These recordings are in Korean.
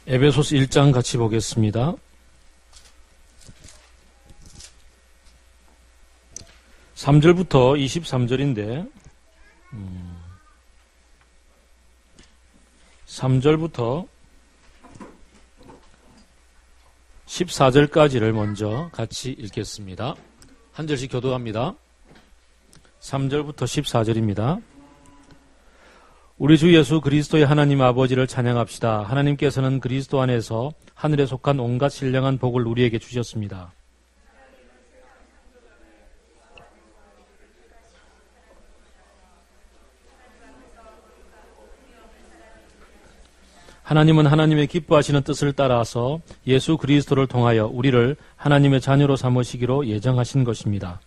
에베소서 1장 같이 보겠습니다. 3절부터 23절인데 3절부터 14절까지를 먼저 같이 읽겠습니다. 한 절씩 교도합니다. 3절부터 14절입니다. 우리 주 예수 그리스도의 하나님 아버지를 찬양합시다. 하나님께서는 그리스도 안에서 하늘에 속한 온갖 신령한 복을 우리에게 주셨습니다. 하나님은 하나님의 기뻐하시는 뜻을 따라서 예수 그리스도를 통하여 우리를 하나님의 자녀로 삼으시기로 예정하신 것입니다.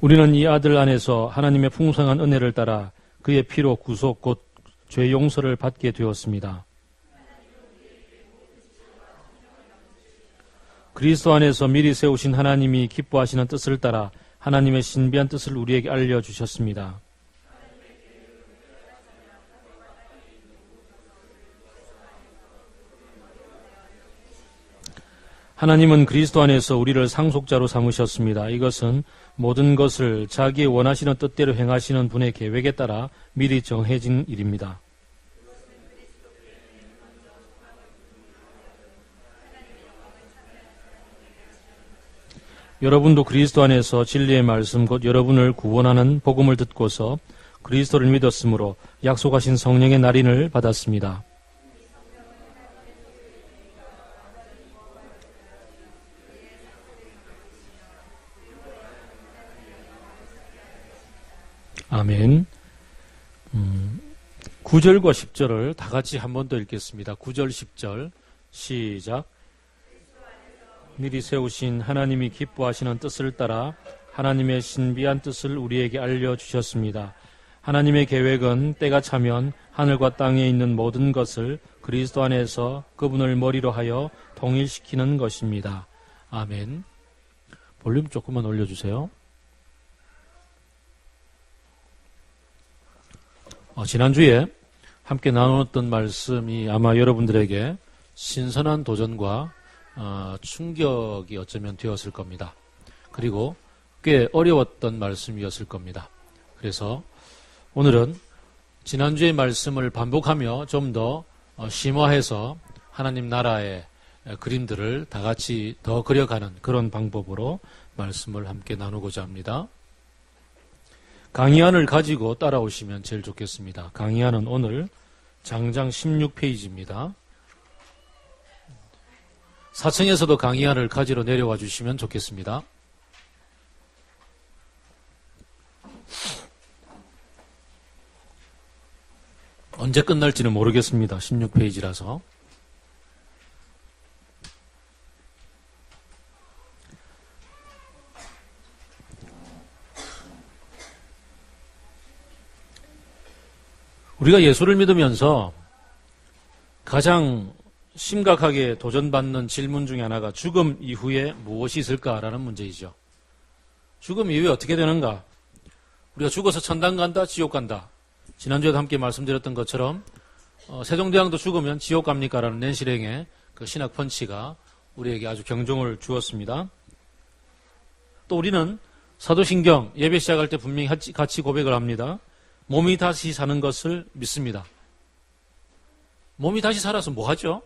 우리는 이 아들 안에서 하나님의 풍성한 은혜를 따라 그의 피로 구속 곧 죄 용서를 받게 되었습니다. 그리스도 안에서 미리 세우신 하나님이 기뻐하시는 뜻을 따라 하나님의 신비한 뜻을 우리에게 알려주셨습니다. 하나님은 그리스도 안에서 우리를 상속자로 삼으셨습니다. 이것은 모든 것을 자기의 원하시는 뜻대로 행하시는 분의 계획에 따라 미리 정해진 일입니다. 여러분도 그리스도 안에서 진리의 말씀 곧 여러분을 구원하는 복음을 듣고서 그리스도를 믿었으므로 약속하신 성령의 날인을 받았습니다. 아멘. 9절과 10절을 다 같이 한 번 더 읽겠습니다. 9절, 10절 시작. 미리 세우신 하나님이 기뻐하시는 뜻을 따라 하나님의 신비한 뜻을 우리에게 알려주셨습니다. 하나님의 계획은 때가 차면 하늘과 땅에 있는 모든 것을 그리스도 안에서 그분을 머리로 하여 통일시키는 것입니다. 아멘. 볼륨 조금만 올려주세요. 지난주에 함께 나눴던 말씀이 아마 여러분들에게 신선한 도전과 충격이 어쩌면 되었을 겁니다. 그리고 꽤 어려웠던 말씀이었을 겁니다. 그래서 오늘은 지난주의 말씀을 반복하며 좀 더 심화해서 하나님 나라의 그림들을 다 같이 더 그려가는 그런 방법으로 말씀을 함께 나누고자 합니다. 강의안을 가지고 따라오시면 제일 좋겠습니다. 강의안은 오늘 장장 16페이지입니다. 4층에서도 강의안을 가지러 내려와 주시면 좋겠습니다. 언제 끝날지는 모르겠습니다. 16페이지라서. 우리가 예수를 믿으면서 가장 심각하게 도전받는 질문 중에 하나가 죽음 이후에 무엇이 있을까라는 문제이죠. 죽음 이후에 어떻게 되는가? 우리가 죽어서 천당 간다, 지옥 간다. 지난주에도 함께 말씀드렸던 것처럼 세종대왕도 죽으면 지옥 갑니까? 라는 낸시랭의 그 신학 펀치가 우리에게 아주 경종을 주었습니다. 또 우리는 사도신경 예배 시작할 때 분명히 같이 고백을 합니다. 몸이 다시 사는 것을 믿습니다. 몸이 다시 살아서 뭐 하죠?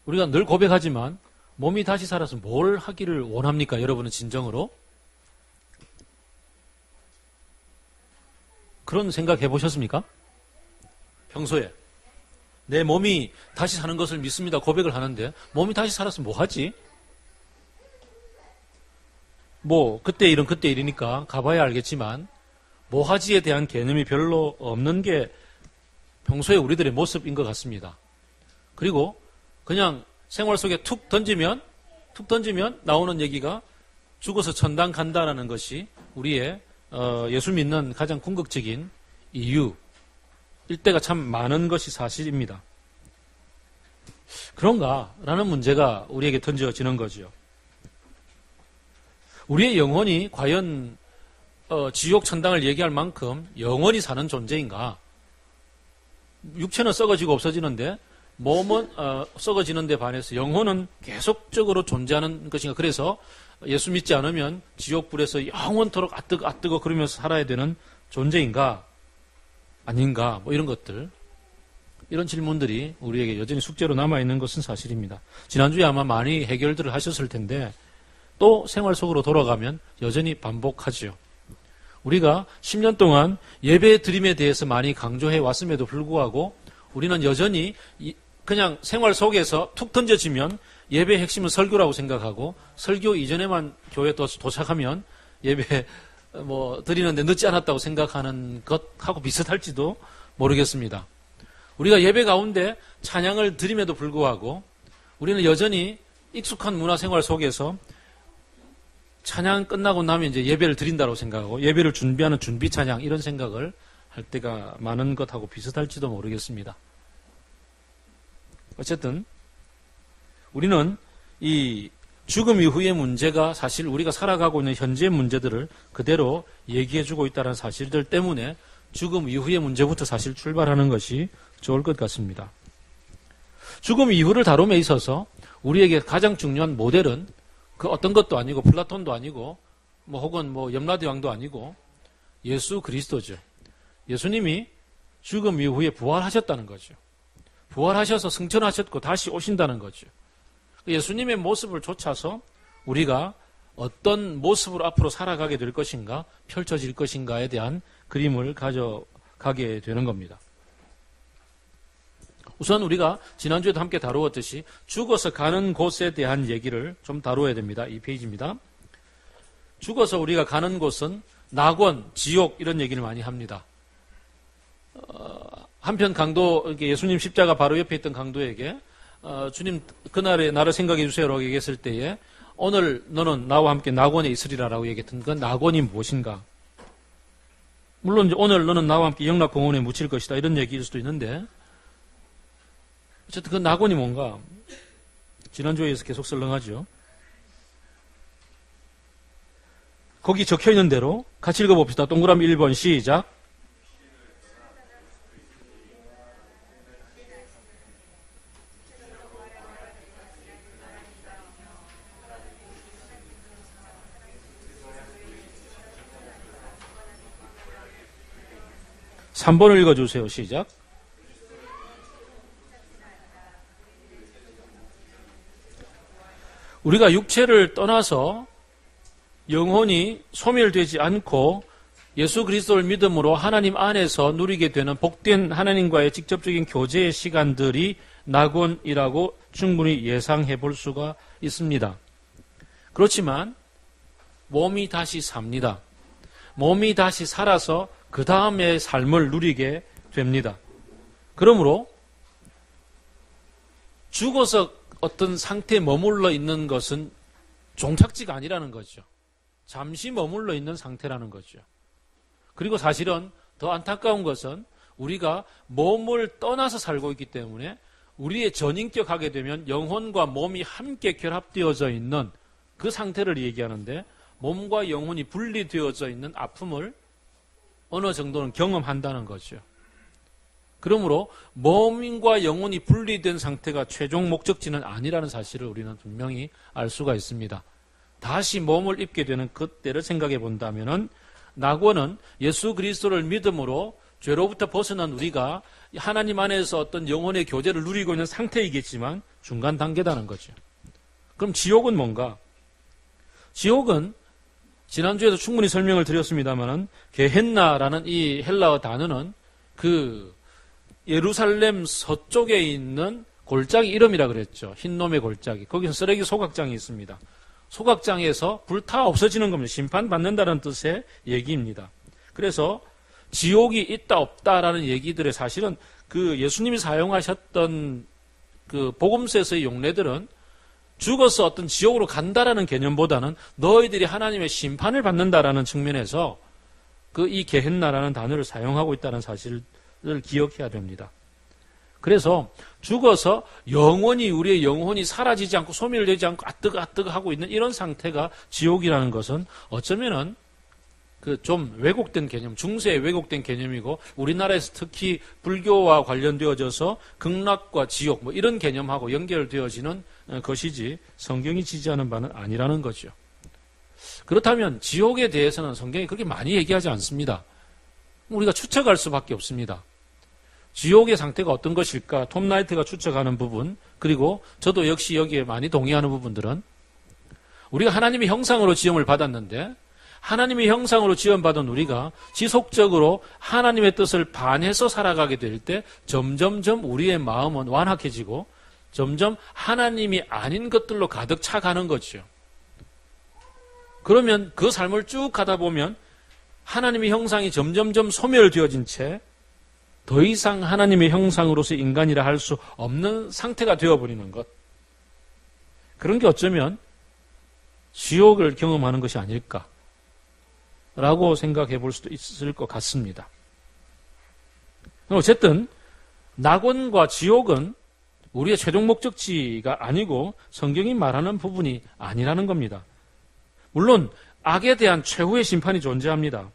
우리가 늘 고백하지만 몸이 다시 살아서 뭘 하기를 원합니까? 여러분은 진정으로? 그런 생각 해보셨습니까? 평소에 내 몸이 다시 사는 것을 믿습니다 고백을 하는데 몸이 다시 살아서 뭐 하지? 뭐 그때 일은 그때 일이니까 가봐야 알겠지만 뭐 하지에 대한 개념이 별로 없는 게 평소에 우리들의 모습인 것 같습니다. 그리고 그냥 생활 속에 툭 던지면 나오는 얘기가 죽어서 천당 간다라는 것이 우리의 예수 믿는 가장 궁극적인 이유일 때가 참 많은 것이 사실입니다. 그런가? 라는 문제가 우리에게 던져지는 거죠. 우리의 영혼이 과연 지옥 천당을 얘기할 만큼 영원히 사는 존재인가? 육체는 썩어지고 없어지는데 몸은 썩어지는데 반해서 영혼은 계속적으로 존재하는 것인가? 그래서 예수 믿지 않으면 지옥불에서 영원토록 아뜨거 그러면서 살아야 되는 존재인가? 아닌가? 뭐 이런 것들, 이런 질문들이 우리에게 여전히 숙제로 남아있는 것은 사실입니다. 지난주에 아마 많이 해결들을 하셨을 텐데 또 생활 속으로 돌아가면 여전히 반복하죠. 우리가 10년 동안 예배 드림에 대해서 많이 강조해 왔음에도 불구하고 우리는 여전히 그냥 생활 속에서 툭 던져지면 예배의 핵심은 설교라고 생각하고 설교 이전에만 교회에 도착하면 예배 드리는데 늦지 않았다고 생각하는 것하고 비슷할지도 모르겠습니다. 우리가 예배 가운데 찬양을 드림에도 불구하고 우리는 여전히 익숙한 문화생활 속에서 찬양 끝나고 나면 이제 예배를 드린다고 생각하고 예배를 준비하는 준비 찬양 이런 생각을 할 때가 많은 것하고 비슷할지도 모르겠습니다. 어쨌든 우리는 이 죽음 이후의 문제가 사실 우리가 살아가고 있는 현재의 문제들을 그대로 얘기해주고 있다는 사실들 때문에 죽음 이후의 문제부터 사실 출발하는 것이 좋을 것 같습니다. 죽음 이후를 다룸에 있어서 우리에게 가장 중요한 모델은 그 어떤 것도 아니고 플라톤도 아니고 혹은 염라대 왕도 아니고 예수 그리스도죠. 예수님이 죽음 이후에 부활하셨다는 거죠. 부활하셔서 승천하셨고 다시 오신다는 거죠. 예수님의 모습을 좇아서 우리가 어떤 모습으로 앞으로 살아가게 될 것인가, 펼쳐질 것인가에 대한 그림을 가져가게 되는 겁니다. 우선 우리가 지난주에도 함께 다루었듯이 죽어서 가는 곳에 대한 얘기를 좀 다루어야 됩니다. 이 페이지입니다. 죽어서 우리가 가는 곳은 낙원, 지옥 이런 얘기를 많이 합니다. 한편 강도, 예수님 십자가 바로 옆에 있던 강도에게 주님 그날에 나를 생각해 주세요라고 얘기했을 때에 오늘 너는 나와 함께 낙원에 있으리라라고 얘기했던 건 낙원이 무엇인가? 물론 이제 오늘 너는 나와 함께 영락공원에 묻힐 것이다 이런 얘기일 수도 있는데 어쨌든 그 낙원이 뭔가 지난주에서 계속 설렁하죠. 거기 적혀있는 대로 같이 읽어봅시다. 동그라미 1번 시작. 삼 번을 읽어주세요. 시작. 우리가 육체를 떠나서 영혼이 소멸되지 않고 예수 그리스도를 믿음으로 하나님 안에서 누리게 되는 복된 하나님과의 직접적인 교제의 시간들이 낙원이라고 충분히 예상해 볼 수가 있습니다. 그렇지만 몸이 다시 삽니다. 몸이 다시 살아서 그 다음의 삶을 누리게 됩니다. 그러므로 죽어서 어떤 상태에 머물러 있는 것은 종착지가 아니라는 거죠. 잠시 머물러 있는 상태라는 거죠. 그리고 사실은 더 안타까운 것은 우리가 몸을 떠나서 살고 있기 때문에 우리의 전인격하게 되면 영혼과 몸이 함께 결합되어져 있는 그 상태를 얘기하는데 몸과 영혼이 분리되어져 있는 아픔을 어느 정도는 경험한다는 거죠. 그러므로 몸과 영혼이 분리된 상태가 최종 목적지는 아니라는 사실을 우리는 분명히 알 수가 있습니다. 다시 몸을 입게 되는 그때를 생각해 본다면은 낙원은 예수 그리스도를 믿음으로 죄로부터 벗어난 우리가 하나님 안에서 어떤 영혼의 교제를 누리고 있는 상태이겠지만 중간 단계다는 거죠. 그럼 지옥은 뭔가? 지옥은 지난주에도 충분히 설명을 드렸습니다만은 게헨나라는 이 헬라어 단어는 그 예루살렘 서쪽에 있는 골짜기 이름이라 그랬죠. 흰놈의 골짜기. 거기서 쓰레기 소각장이 있습니다. 소각장에서 불타 없어지는 겁니다. 심판받는다는 뜻의 얘기입니다. 그래서 지옥이 있다 없다라는 얘기들의 사실은 그 예수님이 사용하셨던 그 복음서에서의 용례들은 죽어서 어떤 지옥으로 간다라는 개념보다는 너희들이 하나님의 심판을 받는다라는 측면에서 그 이 게헨나라는 단어를 사용하고 있다는 사실을 기억해야 됩니다. 그래서 죽어서 영원히 우리의 영혼이 사라지지 않고 소멸되지 않고 아뜨거아뜨거 하고 있는 이런 상태가 지옥이라는 것은 어쩌면은 그 좀 왜곡된 개념, 중세의 왜곡된 개념이고 우리나라에서 특히 불교와 관련되어져서 극락과 지옥 뭐 이런 개념하고 연결되어지는 것이지 성경이 지지하는 바는 아니라는 거죠. 그렇다면 지옥에 대해서는 성경이 그렇게 많이 얘기하지 않습니다. 우리가 추측할 수밖에 없습니다. 지옥의 상태가 어떤 것일까? 톰 나이트가 추측하는 부분, 그리고 저도 역시 여기에 많이 동의하는 부분들은 우리가 하나님의 형상으로 지음을 받았는데 하나님의 형상으로 지음받은 우리가 지속적으로 하나님의 뜻을 반해서 살아가게 될 때 점점점 우리의 마음은 완악해지고 점점 하나님이 아닌 것들로 가득 차가는 거죠. 그러면 그 삶을 쭉 가다 보면 하나님의 형상이 점점점 소멸되어진 채 더 이상 하나님의 형상으로서 인간이라 할 수 없는 상태가 되어버리는 것. 그런 게 어쩌면 지옥을 경험하는 것이 아닐까라고 생각해 볼 수도 있을 것 같습니다. 어쨌든 낙원과 지옥은 우리의 최종 목적지가 아니고 성경이 말하는 부분이 아니라는 겁니다. 물론 악에 대한 최후의 심판이 존재합니다.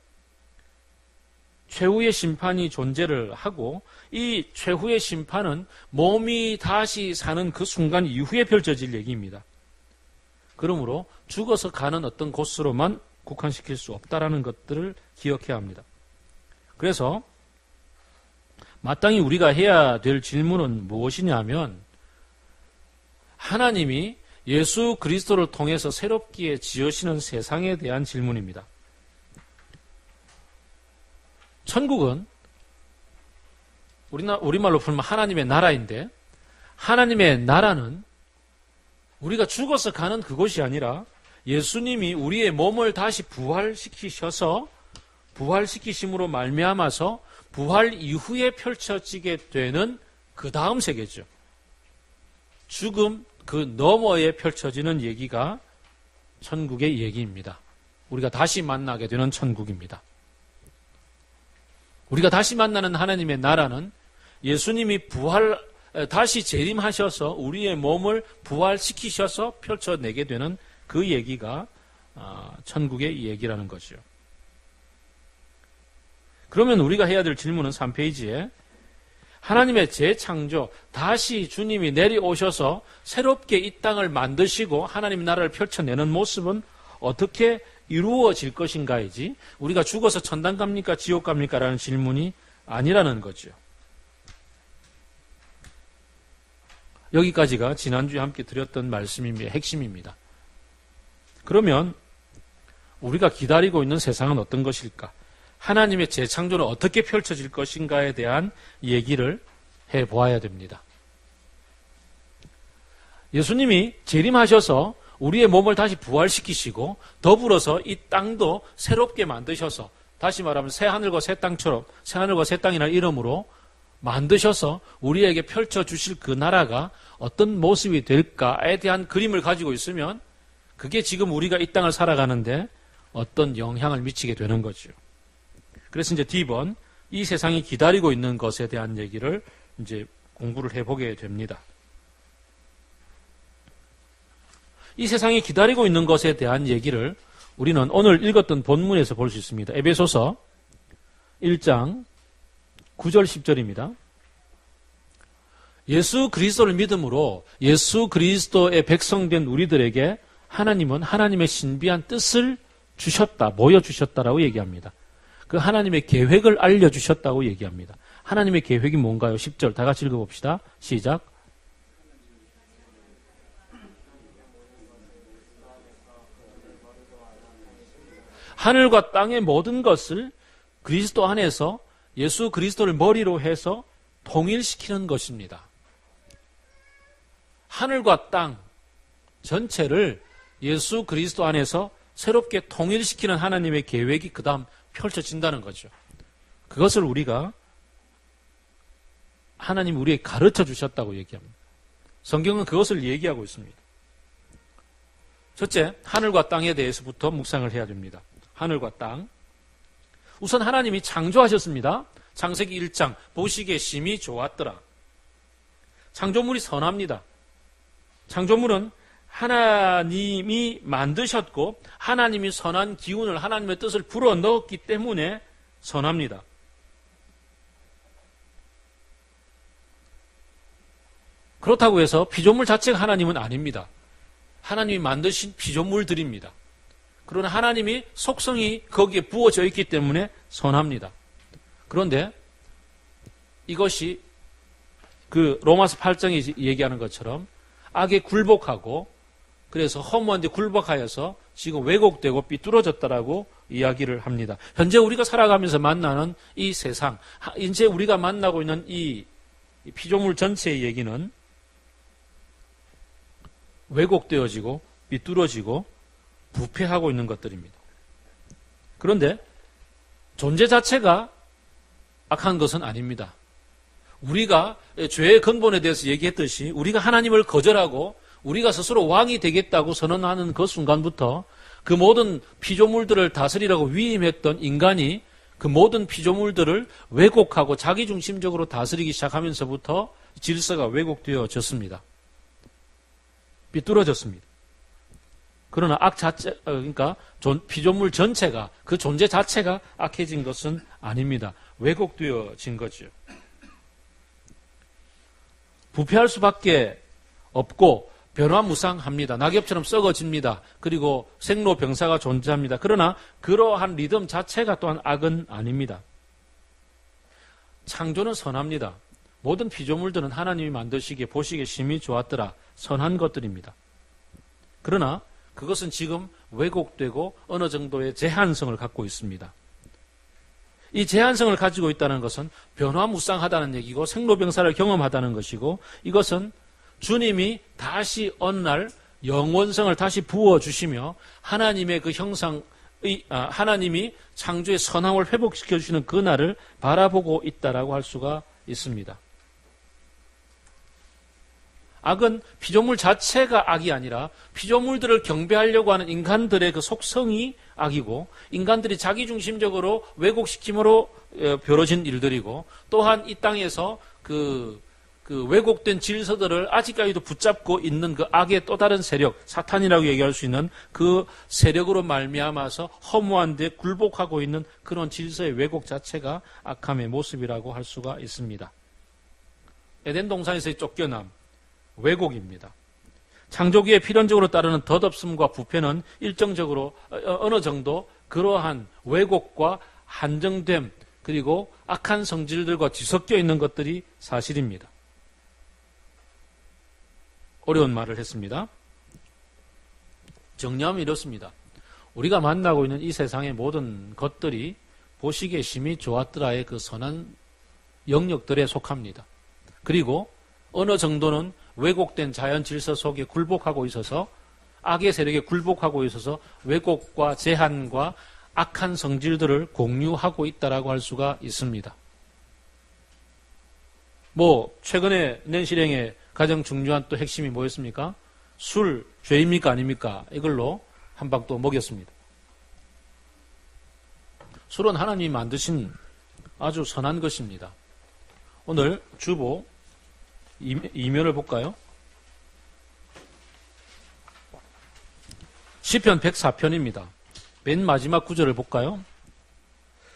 최후의 심판이 존재를 하고 이 최후의 심판은 몸이 다시 사는 그 순간 이후에 펼쳐질 얘기입니다. 그러므로 죽어서 가는 어떤 곳으로만 국한시킬 수 없다라는 것들을 기억해야 합니다. 그래서 마땅히 우리가 해야 될 질문은 무엇이냐면 하나님이 예수 그리스도를 통해서 새롭게 지으시는 세상에 대한 질문입니다. 천국은 우리말로 풀면 하나님의 나라인데 하나님의 나라는 우리가 죽어서 가는 그곳이 아니라 예수님이 우리의 몸을 다시 부활시키심으로 말미암아서 부활 이후에 펼쳐지게 되는 그 다음 세계죠. 죽음 그 너머에 펼쳐지는 얘기가 천국의 얘기입니다. 우리가 다시 만나게 되는 천국입니다. 우리가 다시 만나는 하나님의 나라는 예수님이 다시 재림하셔서 우리의 몸을 부활시키셔서 펼쳐내게 되는 그 얘기가 천국의 얘기라는 거죠. 그러면 우리가 해야 될 질문은 3페이지에 하나님의 재창조, 다시 주님이 내려오셔서 새롭게 이 땅을 만드시고 하나님의 나라를 펼쳐내는 모습은 어떻게 이루어질 것인가이지 우리가 죽어서 천당 갑니까 지옥 갑니까 라는 질문이 아니라는 거죠. 여기까지가 지난주에 함께 드렸던 말씀입니다. 핵심입니다. 그러면 우리가 기다리고 있는 세상은 어떤 것일까? 하나님의 재창조는 어떻게 펼쳐질 것인가에 대한 얘기를 해보아야 됩니다. 예수님이 재림하셔서 우리의 몸을 다시 부활시키시고 더불어서 이 땅도 새롭게 만드셔서 다시 말하면 새하늘과 새 땅처럼 새하늘과 새 땅이라는 이름으로 만드셔서 우리에게 펼쳐주실 그 나라가 어떤 모습이 될까에 대한 그림을 가지고 있으면 그게 지금 우리가 이 땅을 살아가는데 어떤 영향을 미치게 되는 거죠. 그래서 이제 D번 이 세상이 기다리고 있는 것에 대한 얘기를 이제 공부를 해보게 됩니다. 이 세상이 기다리고 있는 것에 대한 얘기를 우리는 오늘 읽었던 본문에서 볼 수 있습니다. 에베소서 1장 9절 10절입니다. 예수 그리스도를 믿음으로 예수 그리스도의 백성된 우리들에게 하나님은 하나님의 신비한 뜻을 주셨다, 보여주셨다라고 얘기합니다. 그 하나님의 계획을 알려주셨다고 얘기합니다. 하나님의 계획이 뭔가요? 10절 다 같이 읽어봅시다. 시작. 하늘과 땅의 모든 것을 그리스도 안에서 예수 그리스도를 머리로 해서 통일시키는 것입니다. 하늘과 땅 전체를 예수 그리스도 안에서 새롭게 통일시키는 하나님의 계획이 그 다음 펼쳐진다는 거죠. 그것을 우리가 하나님 우리에게 가르쳐 주셨다고 얘기합니다. 성경은 그것을 얘기하고 있습니다. 첫째, 하늘과 땅에 대해서부터 묵상을 해야 됩니다. 하늘과 땅. 우선 하나님이 창조하셨습니다. 창세기 1장 보시기에 심히 좋았더라. 창조물이 선합니다. 창조물은 하나님이 만드셨고 하나님이 선한 기운을 하나님의 뜻을 불어넣었기 때문에 선합니다. 그렇다고 해서 피조물 자체가 하나님은 아닙니다. 하나님이 만드신 피조물들입니다. 그러나 하나님이 속성이 거기에 부어져 있기 때문에 선합니다. 그런데 이것이 그 로마서 8장이 얘기하는 것처럼 악에 굴복하고 그래서 허무한 데 굴복하여서 지금 왜곡되고 삐뚤어졌다라고 이야기를 합니다. 현재 우리가 살아가면서 만나는 이 세상, 이제 우리가 만나고 있는 이 피조물 전체의 얘기는 왜곡되어지고 삐뚤어지고 부패하고 있는 것들입니다. 그런데 존재 자체가 악한 것은 아닙니다. 우리가 죄의 근본에 대해서 얘기했듯이 우리가 하나님을 거절하고 우리가 스스로 왕이 되겠다고 선언하는 그 순간부터 그 모든 피조물들을 다스리라고 위임했던 인간이 그 모든 피조물들을 왜곡하고 자기중심적으로 다스리기 시작하면서부터 질서가 왜곡되어졌습니다. 삐뚤어졌습니다. 그러나 악 자체, 그러니까 피조물 전체가 그 존재 자체가 악해진 것은 아닙니다. 왜곡되어진 거죠. 부패할 수밖에 없고 변화무쌍합니다. 낙엽처럼 썩어집니다. 그리고 생로병사가 존재합니다. 그러나 그러한 리듬 자체가 또한 악은 아닙니다. 창조는 선합니다. 모든 피조물들은 하나님이 만드시기에 보시기에 심히 좋았더라. 선한 것들입니다. 그러나 그것은 지금 왜곡되고 어느 정도의 제한성을 갖고 있습니다. 이 제한성을 가지고 있다는 것은 변화무쌍하다는 얘기고 생로병사를 경험하다는 것이고 이것은 주님이 다시 어느 날 영원성을 다시 부어주시며 하나님의 그 형상, 하나님이 창조의 선함을 회복시켜 주시는 그 날을 바라보고 있다라고 할 수가 있습니다. 악은 피조물 자체가 악이 아니라 피조물들을 경배하려고 하는 인간들의 그 속성이 악이고 인간들이 자기중심적으로 왜곡시킴으로 벌어진 일들이고 또한 이 땅에서 그 왜곡된 질서들을 아직까지도 붙잡고 있는 그 악의 또 다른 세력, 사탄이라고 얘기할 수 있는 그 세력으로 말미암아서 허무한 데 굴복하고 있는 그런 질서의 왜곡 자체가 악함의 모습이라고 할 수가 있습니다. 에덴 동산에서의 쫓겨남, 왜곡입니다. 창조기에 필연적으로 따르는 덧없음과 부패는 일정적으로 어느 정도 그러한 왜곡과 한정됨 그리고 악한 성질들과 뒤섞여 있는 것들이 사실입니다. 어려운 말을 했습니다. 정리하면 이렇습니다. 우리가 만나고 있는 이 세상의 모든 것들이 보시기에 심히 좋았더라의 그 선한 영역들에 속합니다. 그리고 어느 정도는 왜곡된 자연 질서 속에 굴복하고 있어서 악의 세력에 굴복하고 있어서 왜곡과 제한과 악한 성질들을 공유하고 있다라고 할 수가 있습니다. 최근에 낸 실행의 가장 중요한 또 핵심이 뭐였습니까? 술, 죄입니까? 아닙니까? 이걸로 한 방 또 먹였습니다. 술은 하나님이 만드신 아주 선한 것입니다. 오늘 주보 이면을 볼까요? 시편 104편입니다. 맨 마지막 구절을 볼까요?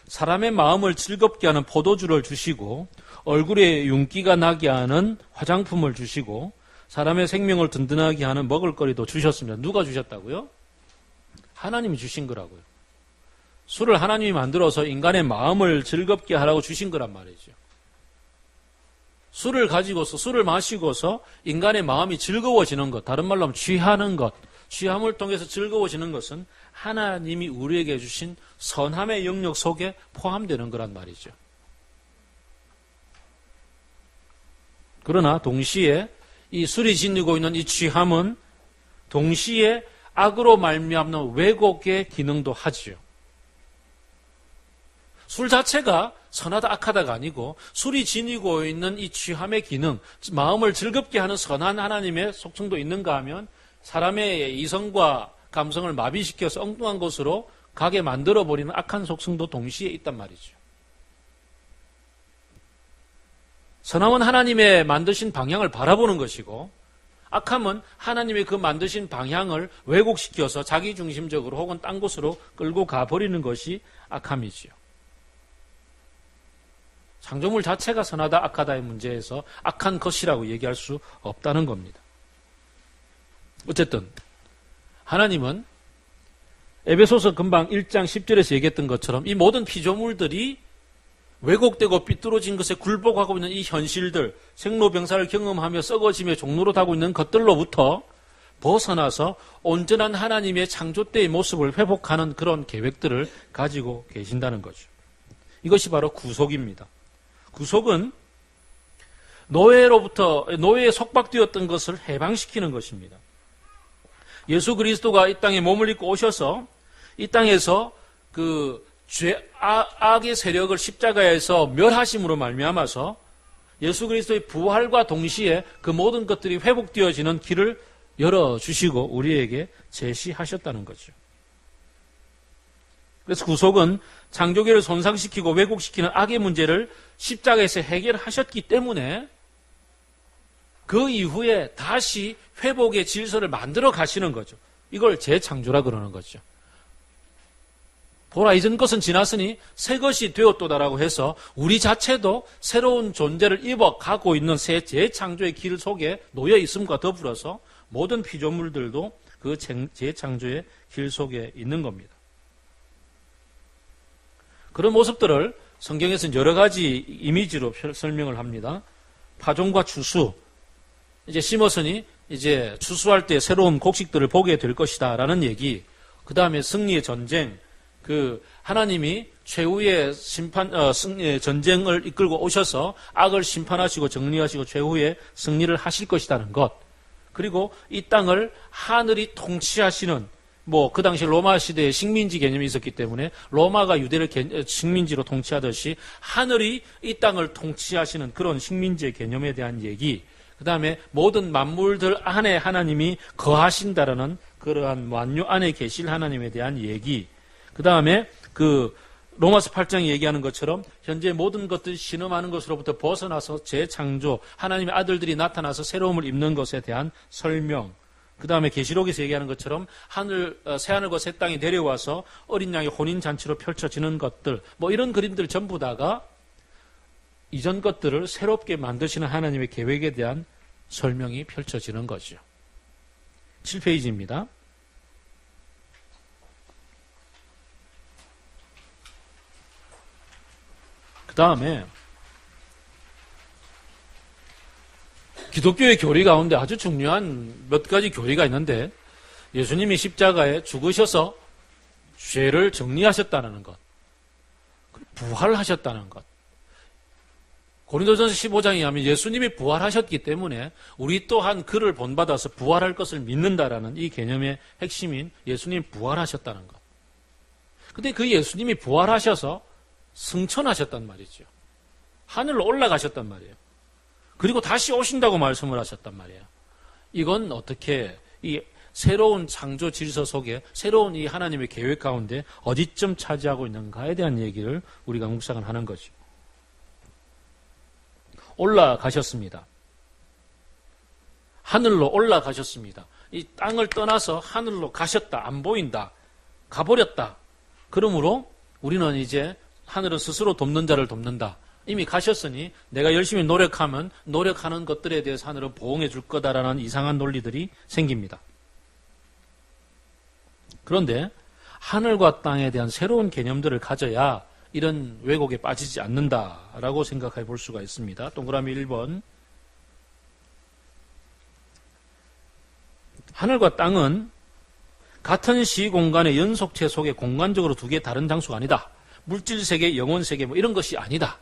사람의 마음을 즐겁게 하는 포도주를 주시고 얼굴에 윤기가 나게 하는 화장품을 주시고 사람의 생명을 든든하게 하는 먹을거리도 주셨습니다. 누가 주셨다고요? 하나님이 주신 거라고요. 술을 하나님이 만들어서 인간의 마음을 즐겁게 하라고 주신 거란 말이죠. 술을 마시고서 인간의 마음이 즐거워지는 것, 다른 말로 하면 취하는 것, 취함을 통해서 즐거워지는 것은 하나님이 우리에게 주신 선함의 영역 속에 포함되는 거란 말이죠. 그러나 동시에 이 술이 지니고 있는 이 취함은 동시에 악으로 말미암는 왜곡의 기능도 하지요. 술 자체가 선하다 악하다가 아니고 술이 지니고 있는 이 취함의 기능, 마음을 즐겁게 하는 선한 하나님의 속성도 있는가 하면 사람의 이성과 감성을 마비시켜서 엉뚱한 것으로 가게 만들어버리는 악한 속성도 동시에 있단 말이죠. 선함은 하나님의 만드신 방향을 바라보는 것이고, 악함은 하나님의 그 만드신 방향을 왜곡시켜서 자기중심적으로 혹은 딴 곳으로 끌고 가버리는 것이 악함이지요. 창조물 자체가 선하다 악하다의 문제에서 악한 것이라고 얘기할 수 없다는 겁니다. 어쨌든 하나님은 에베소서 금방 1장 10절에서 얘기했던 것처럼 이 모든 피조물들이 왜곡되고 삐뚤어진 것에 굴복하고 있는 이 현실들, 생로병사를 경험하며 썩어지며 종로로 타고 있는 것들로부터 벗어나서 온전한 하나님의 창조 때의 모습을 회복하는 그런 계획들을 가지고 계신다는 거죠. 이것이 바로 구속입니다. 구속은 노예에 속박되었던 것을 해방시키는 것입니다. 예수 그리스도가 이 땅에 몸을 입고 오셔서 이 땅에서 악의 세력을 십자가에서 멸하심으로 말미암아서 예수 그리스도의 부활과 동시에 그 모든 것들이 회복되어지는 길을 열어주시고 우리에게 제시하셨다는 거죠. 그래서 구속은 창조계를 손상시키고 왜곡시키는 악의 문제를 십자가에서 해결하셨기 때문에 그 이후에 다시 회복의 질서를 만들어 가시는 거죠. 이걸 재창조라 그러는 거죠. 보라, 이전 것은 지났으니 새 것이 되었도다라고 해서 우리 자체도 새로운 존재를 입어가고 있는 새 재창조의 길 속에 놓여 있음과 더불어서 모든 피조물들도 그 재창조의 길 속에 있는 겁니다. 그런 모습들을 성경에서는 여러 가지 이미지로 설명을 합니다. 파종과 추수. 이제 심었으니 이제 추수할 때 새로운 곡식들을 보게 될 것이다 라는 얘기. 그 다음에 승리의 전쟁. 하나님이 최후의 전쟁을 이끌고 오셔서 악을 심판하시고 정리하시고 최후의 승리를 하실 것이라는 것. 그리고 이 땅을 하늘이 통치하시는, 그 당시 로마 시대에 식민지 개념이 있었기 때문에 로마가 유대를 식민지로 통치하듯이 하늘이 이 땅을 통치하시는 그런 식민지의 개념에 대한 얘기. 그 다음에 모든 만물들 안에 하나님이 거하신다라는 그러한 만유 안에 계실 하나님에 대한 얘기. 그 다음에 로마서 8장이 얘기하는 것처럼 현재 모든 것들이 신음하는 것으로부터 벗어나서 재창조, 하나님의 아들들이 나타나서 새로움을 입는 것에 대한 설명. 그 다음에 계시록에서 얘기하는 것처럼 새하늘과 새 땅이 내려와서 어린 양의 혼인잔치로 펼쳐지는 것들, 이런 그림들 전부 다가 이전 것들을 새롭게 만드시는 하나님의 계획에 대한 설명이 펼쳐지는 거죠. 7페이지입니다. 그 다음에 기독교의 교리 가운데 아주 중요한 몇 가지 교리가 있는데 예수님이 십자가에 죽으셔서 죄를 정리하셨다는 것, 부활하셨다는 것. 고린도전서 15장에 의하면 예수님이 부활하셨기 때문에 우리 또한 그를 본받아서 부활할 것을 믿는다라는 이 개념의 핵심인 예수님이 부활하셨다는 것. 근데 그 예수님이 부활하셔서 승천하셨단 말이죠. 하늘로 올라가셨단 말이에요. 그리고 다시 오신다고 말씀을 하셨단 말이에요. 이건 어떻게 이 새로운 창조 질서 속에 새로운 이 하나님의 계획 가운데 어디쯤 차지하고 있는가에 대한 얘기를 우리가 묵상을 하는 거죠. 올라가셨습니다. 하늘로 올라가셨습니다. 이 땅을 떠나서 하늘로 가셨다. 안 보인다. 가버렸다. 그러므로 우리는 이제 하늘은 스스로 돕는 자를 돕는다. 이미 가셨으니 내가 열심히 노력하면 노력하는 것들에 대해서 하늘은 보응해 줄 거다라는 이상한 논리들이 생깁니다. 그런데 하늘과 땅에 대한 새로운 개념들을 가져야 이런 왜곡에 빠지지 않는다라고 생각해 볼 수가 있습니다. 동그라미 1번. 하늘과 땅은 같은 시공간의 연속체 속에 공간적으로 두 개의 다른 장소가 아니다. 물질세계, 영혼세계 이런 것이 아니다.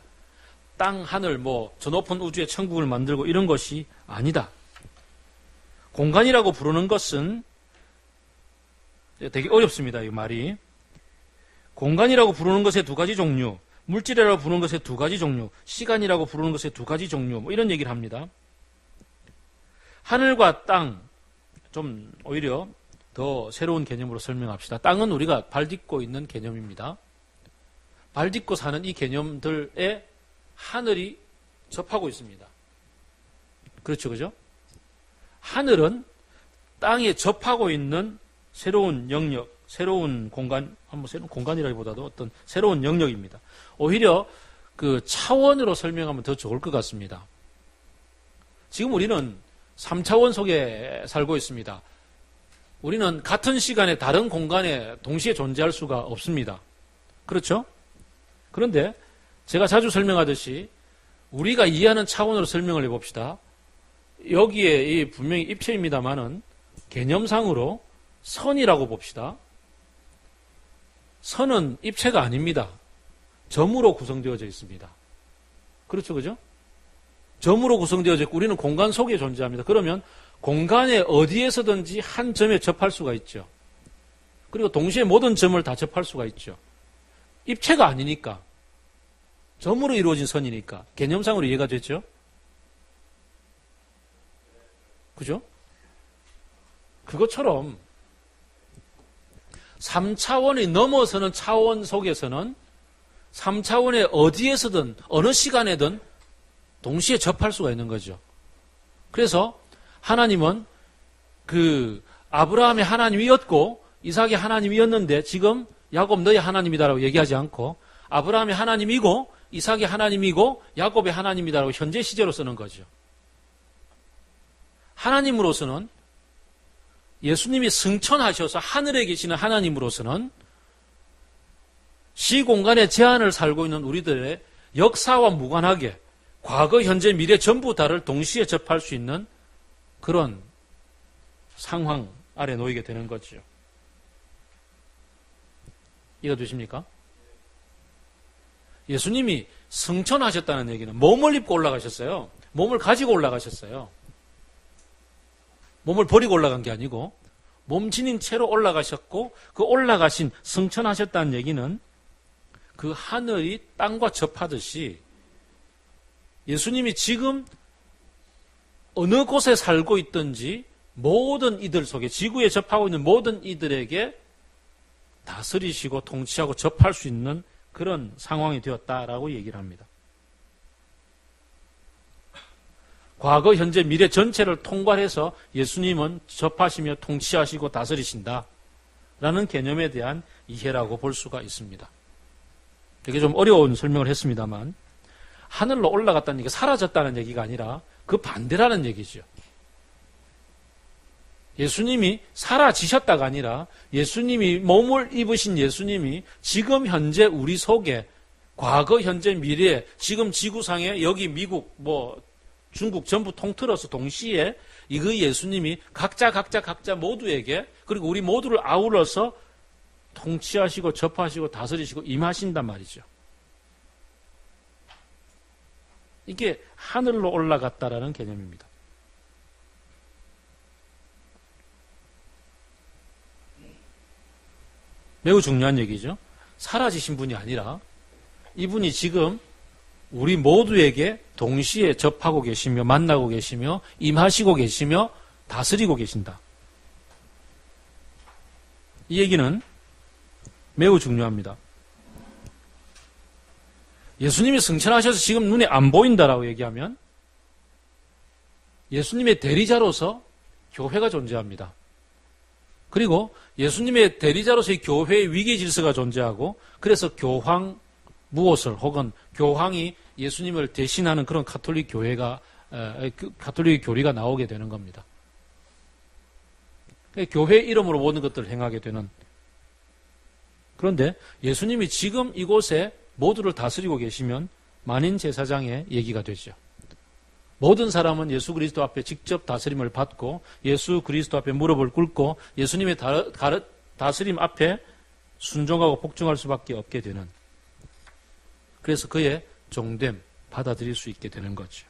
땅, 하늘, 저 높은 우주의 천국을 만들고 이런 것이 아니다. 공간이라고 부르는 것은 되게 어렵습니다. 이 말이. 공간이라고 부르는 것의 두 가지 종류, 물질이라고 부르는 것의 두 가지 종류, 시간이라고 부르는 것의 두 가지 종류, 이런 얘기를 합니다. 하늘과 땅, 좀 오히려 더 새로운 개념으로 설명합시다. 땅은 우리가 발 딛고 있는 개념입니다. 발 딛고 사는 이 개념들에 하늘이 접하고 있습니다. 그렇죠, 그죠? 하늘은 땅에 접하고 있는 새로운 영역, 새로운 공간, 새로운 공간이라기보다도 어떤 새로운 영역입니다. 오히려 그 차원으로 설명하면 더 좋을 것 같습니다. 지금 우리는 3차원 속에 살고 있습니다. 우리는 같은 시간에 다른 공간에 동시에 존재할 수가 없습니다. 그렇죠? 그런데 제가 자주 설명하듯이 우리가 이해하는 차원으로 설명을 해봅시다. 여기에 분명히 입체입니다만은 개념상으로 선이라고 봅시다. 선은 입체가 아닙니다. 점으로 구성되어져 있습니다. 그렇죠, 그죠? 점으로 구성되어져 있고 우리는 공간 속에 존재합니다. 그러면 공간에 어디에서든지 한 점에 접할 수가 있죠. 그리고 동시에 모든 점을 다 접할 수가 있죠. 입체가 아니니까. 점으로 이루어진 선이니까. 개념상으로 이해가 됐죠? 그죠? 그것처럼 3차원이 넘어서는 차원 속에서는 3차원의 어디에서든 어느 시간에든 동시에 접할 수가 있는 거죠. 그래서 하나님은 그 아브라함의 하나님이었고 이삭의 하나님이었는데 지금 야곱 너의 하나님이다라고 얘기하지 않고 아브라함의 하나님이고 이삭의 하나님이고 야곱의 하나님이다라고 현재 시제로 쓰는 거죠. 하나님으로서는 예수님이 승천하셔서 하늘에 계시는 하나님으로서는 시공간의 제한을 살고 있는 우리들의 역사와 무관하게 과거, 현재, 미래 전부 다를 동시에 접할 수 있는 그런 상황 아래 놓이게 되는 거죠. 이해가 되십니까? 예수님이 승천하셨다는 얘기는 몸을 입고 올라가셨어요. 몸을 가지고 올라가셨어요. 몸을 버리고 올라간 게 아니고 몸 지닌 채로 올라가셨고 그 올라가신 승천하셨다는 얘기는 그 하늘이 땅과 접하듯이 예수님이 지금 어느 곳에 살고 있든지 모든 이들 속에 지구에 접하고 있는 모든 이들에게 다스리시고 통치하고 접할 수 있는 그런 상황이 되었다라고 얘기를 합니다. 과거, 현재, 미래 전체를 통괄해서 예수님은 접하시며 통치하시고 다스리신다 라는 개념에 대한 이해라고 볼 수가 있습니다. 되게 좀 어려운 설명을 했습니다만 하늘로 올라갔다는 얘기가 사라졌다는 얘기가 아니라 그 반대라는 얘기죠. 예수님이 사라지셨다가 아니라 예수님이 몸을 입으신 예수님이 지금 현재 우리 속에 과거, 현재, 미래 지금 지구상에 여기 미국 중국 전부 통틀어서 동시에 그 예수님이 각자 모두에게 그리고 우리 모두를 아울러서 통치하시고 접하시고 다스리시고 임하신단 말이죠. 이게 하늘로 올라갔다라는 개념입니다. 매우 중요한 얘기죠. 사라지신 분이 아니라 이분이 지금 우리 모두에게 동시에 접하고 계시며 만나고 계시며 임하시고 계시며 다스리고 계신다. 이 얘기는 매우 중요합니다. 예수님이 승천하셔서 지금 눈에 안 보인다라고 얘기하면 예수님의 대리자로서 교회가 존재합니다. 그리고 예수님의 대리자로서의 교회의 위계 질서가 존재하고 그래서 교황 무엇을 혹은 교황이 예수님을 대신하는 그런 가톨릭 교회가 가톨릭 교리가 나오게 되는 겁니다. 교회 이름으로 모든 것들을 행하게 되는. 그런데 예수님이 지금 이곳에 모두를 다스리고 계시면 만인 제사장의 얘기가 되죠. 모든 사람은 예수 그리스도 앞에 직접 다스림을 받고 예수 그리스도 앞에 무릎을 꿇고 예수님의 다스림 앞에 순종하고 복종할 수밖에 없게 되는. 그래서 그의 종됨 받아들일 수 있게 되는 거죠.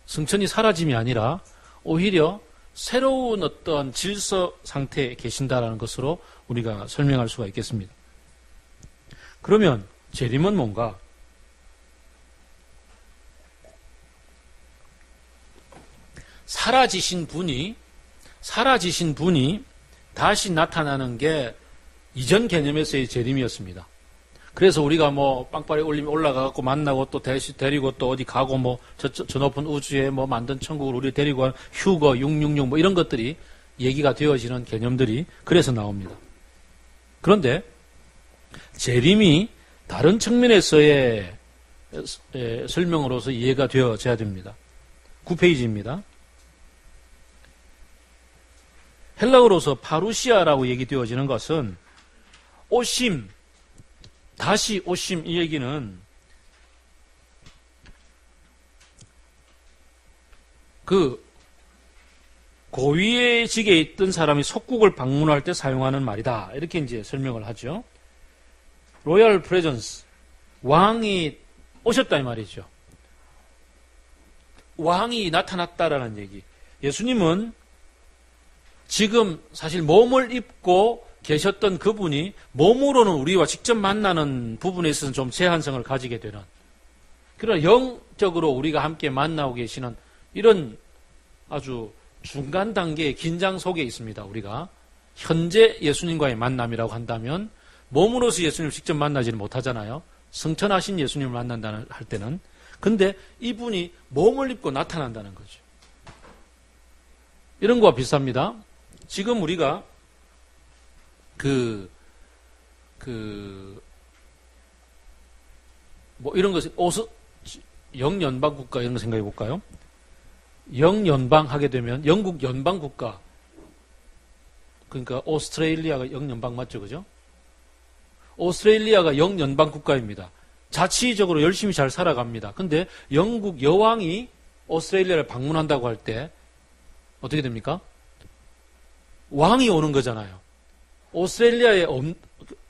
승천이 사라짐이 아니라 오히려 새로운 어떤 질서 상태에 계신다라는 것으로 우리가 설명할 수가 있겠습니다. 그러면 재림은 뭔가? 사라지신 분이 다시 나타나는 게 이전 개념에서의 재림이었습니다. 그래서 우리가 뭐 빵빠레 올리면 올라가고 만나고 또 데리고 또 어디 가고 뭐 저 높은 우주에 뭐 만든 천국을 우리 데리고 간 휴거 666 뭐 이런 것들이 얘기가 되어지는 개념들이 그래서 나옵니다. 그런데 재림이 다른 측면에서의 설명으로서 이해가 되어져야 됩니다. 9페이지입니다. 헬라어로서 파루시아라고 얘기되어지는 것은 오심, 다시 오심 이 얘기는 그 고위직에 있던 사람이 속국을 방문할 때 사용하는 말이다. 이렇게 이제 설명을 하죠. 로얄 프레전스, 왕이 오셨다 이 말이죠. 왕이 나타났다라는 얘기. 예수님은 지금 사실 몸을 입고 계셨던 그분이 몸으로는 우리와 직접 만나는 부분에 있어서는 좀 제한성을 가지게 되는, 그러나 영적으로 우리가 함께 만나고 계시는 이런 아주 중간 단계의 긴장 속에 있습니다. 우리가 현재 예수님과의 만남이라고 한다면 몸으로서 예수님을 직접 만나지는 못하잖아요. 승천하신 예수님을 만난다는 할 때는. 근데 이분이 몸을 입고 나타난다는 거죠. 이런 거와 비슷합니다. 지금 우리가 뭐 이런 것을 영연방 국가 이런 거 생각해 볼까요? 영연방 하게 되면 영국 연방 국가, 그러니까 오스트레일리아가 영연방 맞죠, 그죠? 오스트레일리아가 영연방 국가입니다. 자치적으로 열심히 잘 살아갑니다. 근데 영국 여왕이 오스트레일리아를 방문한다고 할 때 어떻게 됩니까? 왕이 오는 거잖아요. 오스트레일리아에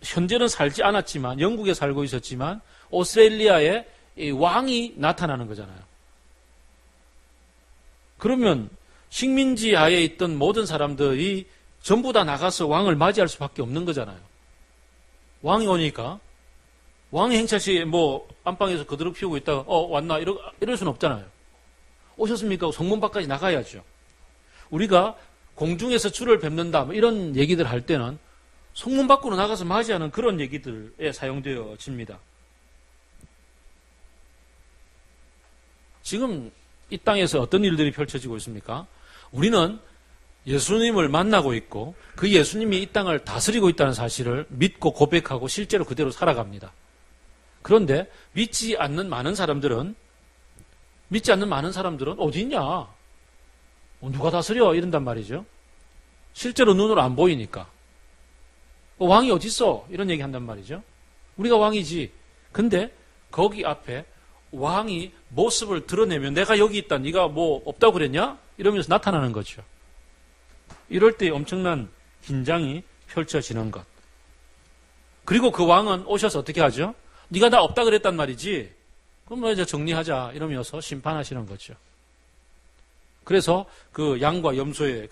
현재는 살지 않았지만 영국에 살고 있었지만 오스트레일리아에 왕이 나타나는 거잖아요. 그러면 식민지 하에 있던 모든 사람들이 전부 다 나가서 왕을 맞이할 수밖에 없는 거잖아요. 왕이 오니까 왕이 행차시에 뭐 안방에서 그대로 피우고 있다가 왔나 이럴 수는 없잖아요. 오셨습니까? 성문 밖까지 나가야죠. 우리가 공중에서 주를 뵙는다 뭐 이런 얘기들 할 때는 성문 밖으로 나가서 맞이하는 그런 얘기들에 사용되어집니다. 지금 이 땅에서 어떤 일들이 펼쳐지고 있습니까? 우리는 예수님을 만나고 있고 그 예수님이 이 땅을 다스리고 있다는 사실을 믿고 고백하고 실제로 그대로 살아갑니다. 그런데 믿지 않는 많은 사람들은 어디 있냐? 누가 다스려? 이런단 말이죠. 실제로 눈으로 안 보이니까. 왕이 어디 있어? 이런 얘기 한단 말이죠. 우리가 왕이지. 근데 거기 앞에 왕이 모습을 드러내면 내가 여기 있다. 네가 뭐 없다고 그랬냐? 이러면서 나타나는 거죠. 이럴 때 엄청난 긴장이 펼쳐지는 것. 그리고 그 왕은 오셔서 어떻게 하죠? 네가 나 없다 그랬단 말이지. 그럼 뭐 이제 정리하자 이러면서 심판하시는 거죠. 그래서 그 양과 염소의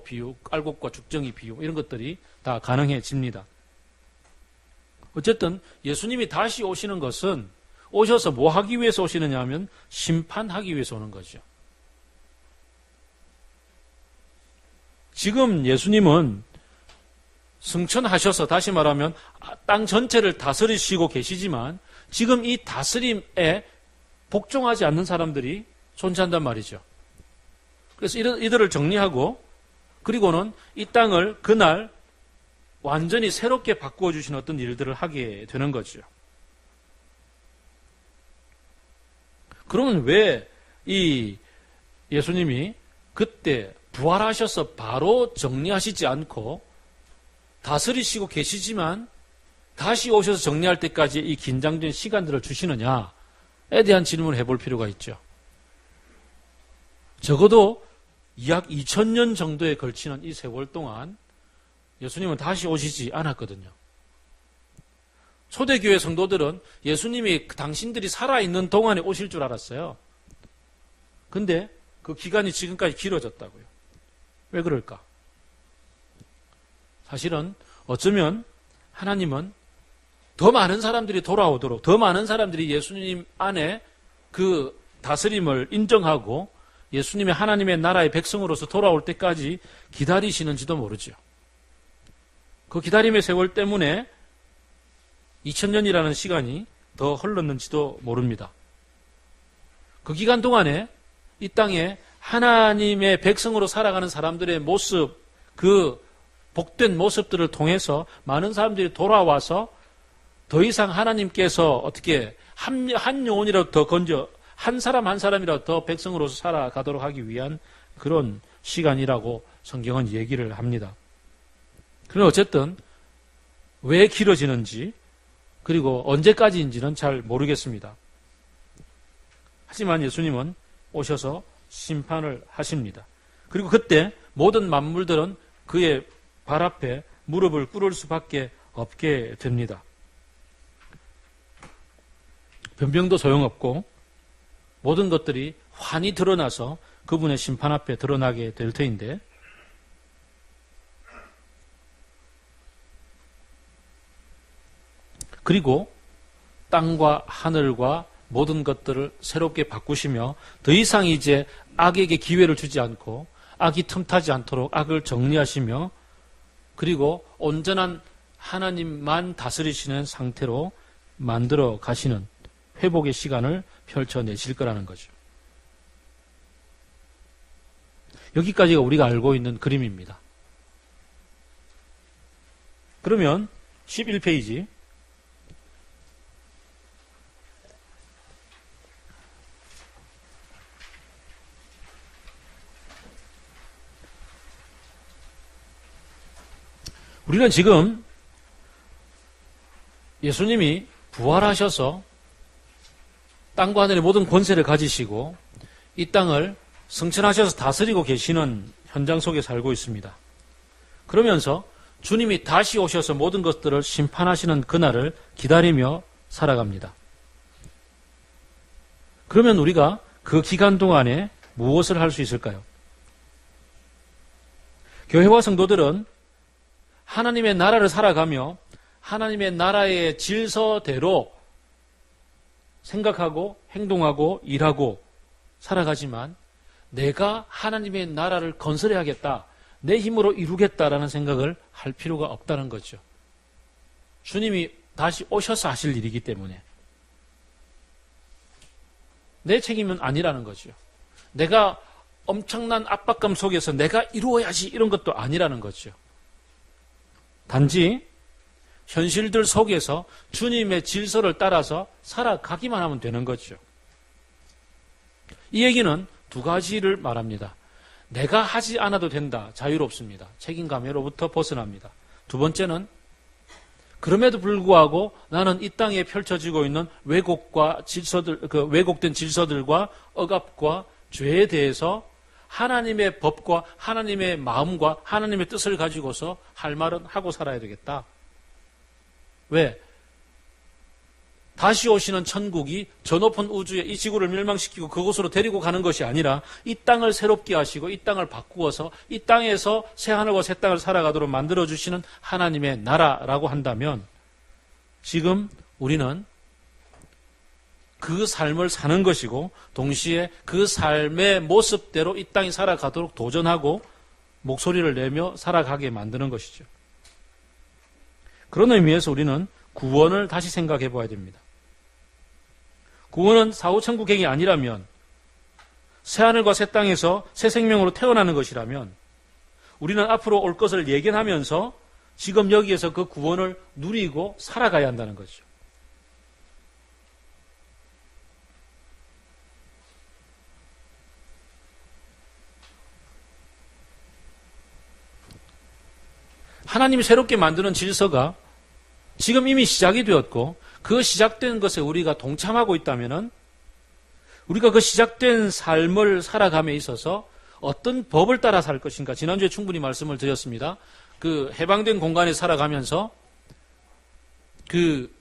비유, 알곡과 죽정이 비유 이런 것들이 다 가능해집니다. 어쨌든 예수님이 다시 오시는 것은 오셔서 뭐 하기 위해서 오시느냐 하면 심판하기 위해서 오는 거죠. 지금 예수님은 승천하셔서 다시 말하면 땅 전체를 다스리시고 계시지만 지금 이 다스림에 복종하지 않는 사람들이 존재한단 말이죠. 그래서 이들을 정리하고 그리고는 이 땅을 그날 완전히 새롭게 바꾸어 주신 어떤 일들을 하게 되는 거죠. 그러면 왜 이 예수님이 그때 부활하셔서 바로 정리하시지 않고 다스리시고 계시지만 다시 오셔서 정리할 때까지 이 긴장된 시간들을 주시느냐에 대한 질문을 해볼 필요가 있죠. 적어도 약 2000년 정도에 걸치는 이 세월 동안 예수님은 다시 오시지 않았거든요. 초대교회 성도들은 예수님이 당신들이 살아있는 동안에 오실 줄 알았어요. 근데 그 기간이 지금까지 길어졌다고요. 왜 그럴까? 사실은 어쩌면 하나님은 더 많은 사람들이 돌아오도록, 더 많은 사람들이 예수님 안에 그 다스림을 인정하고 예수님의 하나님의 나라의 백성으로서 돌아올 때까지 기다리시는지도 모르죠. 그 기다림의 세월 때문에 2000년이라는 시간이 더 흘렀는지도 모릅니다. 그 기간 동안에 이 땅에 하나님의 백성으로 살아가는 사람들의 모습, 그 복된 모습들을 통해서 많은 사람들이 돌아와서 더 이상 하나님께서 어떻게 한 영혼이라도 더 건져 한 사람 한 사람이라도 더 백성으로서 살아가도록 하기 위한 그런 시간이라고 성경은 얘기를 합니다. 그런데 어쨌든 왜 길어지는지 그리고 언제까지인지는 잘 모르겠습니다. 하지만 예수님은 오셔서 심판을 하십니다. 그리고 그때 모든 만물들은 그의 발 앞에 무릎을 꿇을 수밖에 없게 됩니다. 변명도 소용없고 모든 것들이 환히 드러나서 그분의 심판 앞에 드러나게 될 터인데 그리고 땅과 하늘과 모든 것들을 새롭게 바꾸시며 더 이상 이제 악에게 기회를 주지 않고 악이 틈타지 않도록 악을 정리하시며 그리고 온전한 하나님만 다스리시는 상태로 만들어 가시는 회복의 시간을 펼쳐내실 거라는 거죠. 여기까지가 우리가 알고 있는 그림입니다. 그러면 11페이지 우리는 지금 예수님이 부활하셔서 땅과 하늘의 모든 권세를 가지시고 이 땅을 승천하셔서 다스리고 계시는 현장 속에 살고 있습니다. 그러면서 주님이 다시 오셔서 모든 것들을 심판하시는 그날을 기다리며 살아갑니다. 그러면 우리가 그 기간 동안에 무엇을 할 수 있을까요? 교회와 성도들은 하나님의 나라를 살아가며 하나님의 나라의 질서대로 생각하고 행동하고 일하고 살아가지만 내가 하나님의 나라를 건설해야겠다, 내 힘으로 이루겠다라는 생각을 할 필요가 없다는 거죠. 주님이 다시 오셔서 하실 일이기 때문에 내 책임은 아니라는 거죠. 내가 엄청난 압박감 속에서 내가 이루어야지 이런 것도 아니라는 거죠. 단지 현실들 속에서 주님의 질서를 따라서 살아가기만 하면 되는 거죠. 이 얘기는 두 가지를 말합니다. 내가 하지 않아도 된다. 자유롭습니다. 책임감으로부터 벗어납니다. 두 번째는 그럼에도 불구하고 나는 이 땅에 펼쳐지고 있는 왜곡과 질서들, 그 왜곡된 질서들과 억압과 죄에 대해서 하나님의 법과 하나님의 마음과 하나님의 뜻을 가지고서 할 말은 하고 살아야 되겠다. 왜? 다시 오시는 천국이 저 높은 우주에 이 지구를 멸망시키고 그곳으로 데리고 가는 것이 아니라 이 땅을 새롭게 하시고 이 땅을 바꾸어서 이 땅에서 새 하늘과 새 땅을 살아가도록 만들어주시는 하나님의 나라라고 한다면 지금 우리는 그 삶을 사는 것이고 동시에 그 삶의 모습대로 이 땅이 살아가도록 도전하고 목소리를 내며 살아가게 만드는 것이죠. 그런 의미에서 우리는 구원을 다시 생각해 봐야 됩니다. 구원은 사후천국행이 아니라면 새하늘과 새 땅에서 새 생명으로 태어나는 것이라면 우리는 앞으로 올 것을 예견하면서 지금 여기에서 그 구원을 누리고 살아가야 한다는 거죠. 하나님이 새롭게 만드는 질서가 지금 이미 시작이 되었고 그 시작된 것에 우리가 동참하고 있다면 우리가 그 시작된 삶을 살아감에 있어서 어떤 법을 따라 살 것인가, 지난주에 충분히 말씀을 드렸습니다. 그 해방된 공간에 살아가면서 그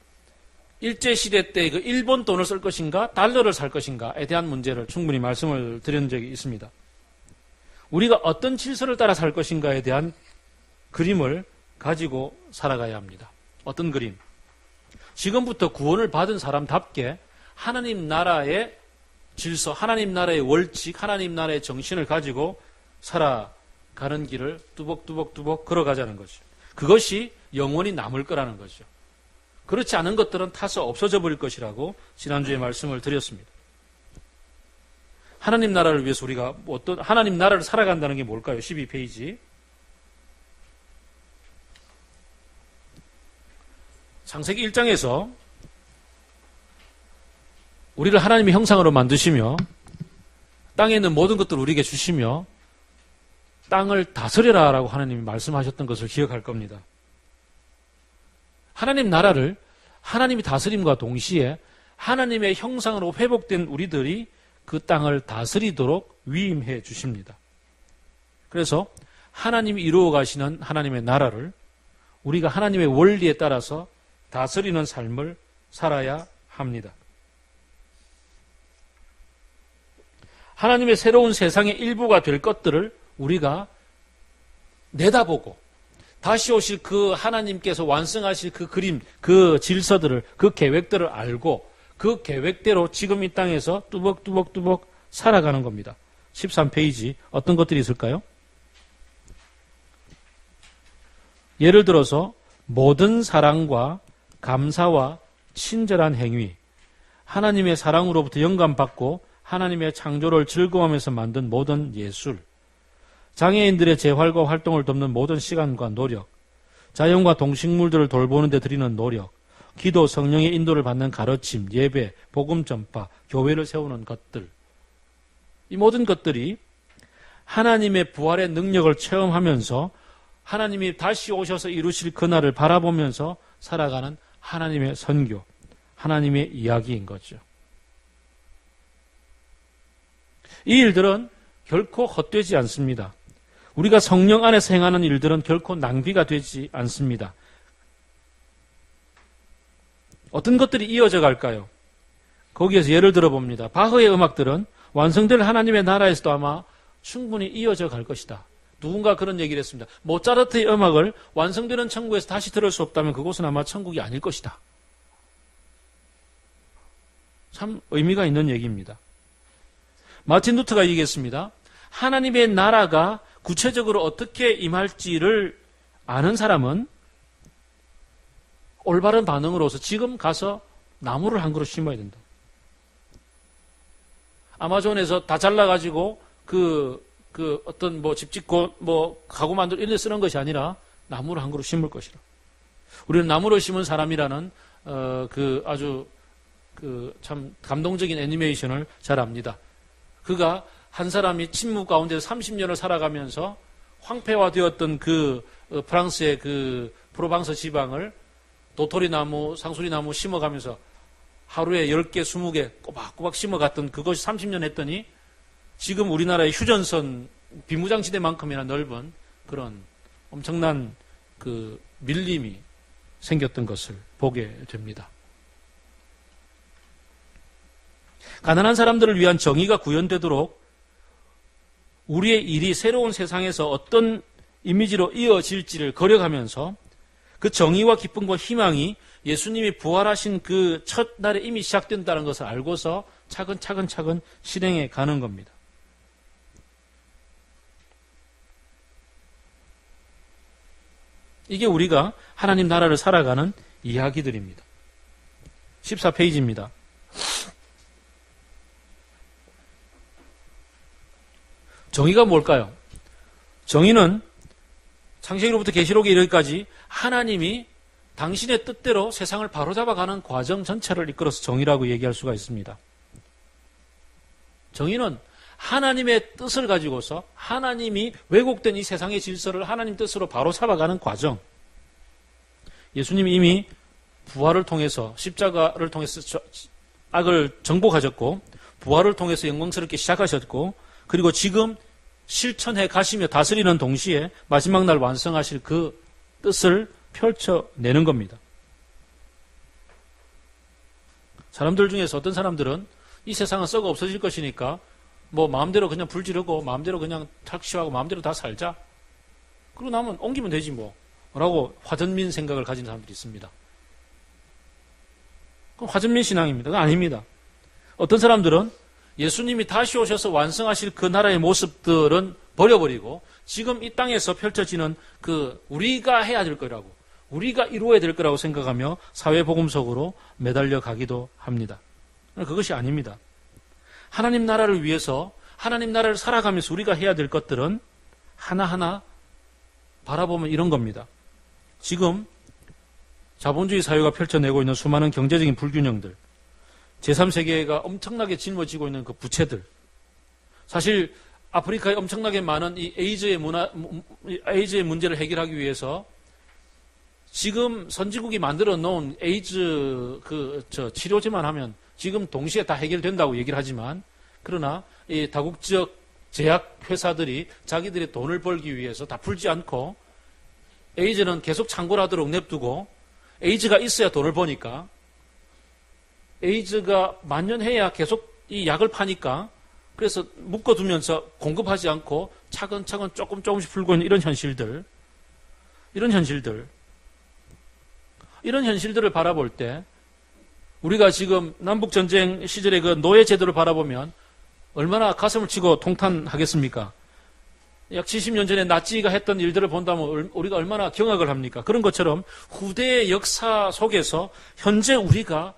일제시대 때 그 일본 돈을 쓸 것인가 달러를 살 것인가에 대한 문제를 충분히 말씀을 드린 적이 있습니다. 우리가 어떤 질서를 따라 살 것인가에 대한 그림을 가지고 살아가야 합니다. 어떤 그림? 지금부터 구원을 받은 사람답게 하나님 나라의 질서, 하나님 나라의 월칙, 하나님 나라의 정신을 가지고 살아가는 길을 뚜벅뚜벅 걸어가자는 거죠. 그것이 영원히 남을 거라는 거죠. 그렇지 않은 것들은 타서 없어져 버릴 것이라고 지난주에 말씀을 드렸습니다. 하나님 나라를 위해서 우리가 어떤 하나님 나라를 살아간다는 게 뭘까요? 12페이지. 창세기 1장에서 우리를 하나님의 형상으로 만드시며 땅에 있는 모든 것들을 우리에게 주시며 땅을 다스려라 라고 하나님이 말씀하셨던 것을 기억할 겁니다. 하나님 나라를 하나님이 다스림과 동시에 하나님의 형상으로 회복된 우리들이 그 땅을 다스리도록 위임해 주십니다. 그래서 하나님이 이루어 가시는 하나님의 나라를 우리가 하나님의 원리에 따라서 다스리는 삶을 살아야 합니다. 하나님의 새로운 세상의 일부가 될 것들을 우리가 내다보고 다시 오실 그 하나님께서 완성하실 그 그림, 그 질서들을, 그 계획들을 알고 그 계획대로 지금 이 땅에서 뚜벅뚜벅뚜벅 살아가는 겁니다. 13페이지 어떤 것들이 있을까요? 예를 들어서 모든 사랑과 감사와 친절한 행위, 하나님의 사랑으로부터 영감받고 하나님의 창조를 즐거워하면서 만든 모든 예술, 장애인들의 재활과 활동을 돕는 모든 시간과 노력, 자연과 동식물들을 돌보는 데 드리는 노력, 기도, 성령의 인도를 받는 가르침, 예배, 복음 전파, 교회를 세우는 것들, 이 모든 것들이 하나님의 부활의 능력을 체험하면서 하나님이 다시 오셔서 이루실 그날을 바라보면서 살아가는 하나님의 선교, 하나님의 이야기인 거죠. 이 일들은 결코 헛되지 않습니다. 우리가 성령 안에서 행하는 일들은 결코 낭비가 되지 않습니다. 어떤 것들이 이어져 갈까요? 거기에서 예를 들어봅니다. 바흐의 음악들은 완성될 하나님의 나라에서도 아마 충분히 이어져 갈 것이다. 누군가 그런 얘기를 했습니다. 모차르트의 음악을 완성되는 천국에서 다시 들을 수 없다면 그곳은 아마 천국이 아닐 것이다. 참 의미가 있는 얘기입니다. 마틴 루터가 얘기했습니다. 하나님의 나라가 구체적으로 어떻게 임할지를 아는 사람은 올바른 반응으로서 지금 가서 나무를 한 그루 심어야 된다. 아마존에서 다 잘라가지고 어떤 집 짓고 가구 만들고 이런 데 쓰는 것이 아니라 나무를 한 그루 심을 것이라. 우리는 나무를 심은 사람이라는 아주 참 감동적인 애니메이션을 잘 압니다. 그가 한 사람이 침묵 가운데서 30년을 살아가면서 황폐화되었던 프랑스의 프로방스 지방을 도토리나무, 상수리나무 심어가면서 하루에 10개, 20개 꼬박꼬박 심어갔던 그것이 30년 했더니 지금 우리나라의 휴전선 비무장지대만큼이나 넓은 그런 엄청난 밀림이 생겼던 것을 보게 됩니다. 가난한 사람들을 위한 정의가 구현되도록 우리의 일이 새로운 세상에서 어떤 이미지로 이어질지를 거려가면서 그 정의와 기쁨과 희망이 예수님이 부활하신 그 첫날에 이미 시작된다는 것을 알고서 차근차근 실행해 가는 겁니다. 이게 우리가 하나님 나라를 살아가는 이야기들입니다. 14페이지입니다. 정의가 뭘까요? 정의는 창세기로부터 계시록에 이르기까지 하나님이 당신의 뜻대로 세상을 바로잡아가는 과정 전체를 이끌어서 정의라고 얘기할 수가 있습니다. 정의는 하나님의 뜻을 가지고서 하나님이 왜곡된 이 세상의 질서를 하나님 뜻으로 바로잡아가는 과정. 예수님이 이미 부활을 통해서 십자가를 통해서 악을 정복하셨고 부활을 통해서 영광스럽게 시작하셨고 그리고 지금 실천해 가시며 다스리는 동시에 마지막 날 완성하실 그 뜻을 펼쳐내는 겁니다. 사람들 중에서 어떤 사람들은 이 세상은 썩어 없어질 것이니까 마음대로 그냥 불 지르고 마음대로 그냥 착취하고 마음대로 다 살자. 그러고 나면 옮기면 되지 라고 화전민 생각을 가진 사람들이 있습니다. 그건 화전민 신앙입니다. 그건 아닙니다. 어떤 사람들은 예수님이 다시 오셔서 완성하실 그 나라의 모습들은 버려버리고 지금 이 땅에서 펼쳐지는 우리가 해야 될 거라고 우리가 이루어야 될 거라고 생각하며 사회복음 속으로 매달려 가기도 합니다. 그것이 아닙니다. 하나님 나라를 위해서 하나님 나라를 살아가면서 우리가 해야 될 것들은 하나하나 바라보면 이런 겁니다. 지금 자본주의 사회가 펼쳐내고 있는 수많은 경제적인 불균형들, 제3세계가 엄청나게 짊어지고 있는 그 부채들, 사실 아프리카에 엄청나게 많은 이 에이즈의 문제를 해결하기 위해서 지금 선진국이 만들어 놓은 에이즈 치료제만 하면 지금 동시에 다 해결된다고 얘기를 하지만, 그러나 이 다국적 제약 회사들이 자기들의 돈을 벌기 위해서 다 풀지 않고 에이즈는 계속 창궐하도록 냅두고, 에이즈가 있어야 돈을 버니까, 에이즈가 만연해야 계속 이 약을 파니까, 그래서 묶어두면서 공급하지 않고 차근차근 조금씩 풀고 있는 이런 현실들을 바라볼 때, 우리가 지금 남북전쟁 시절의 그 노예제도를 바라보면 얼마나 가슴을 치고 통탄하겠습니까? 약 70년 전에 나치가 했던 일들을 본다면 우리가 얼마나 경악을 합니까? 그런 것처럼 후대의 역사 속에서 현재 우리가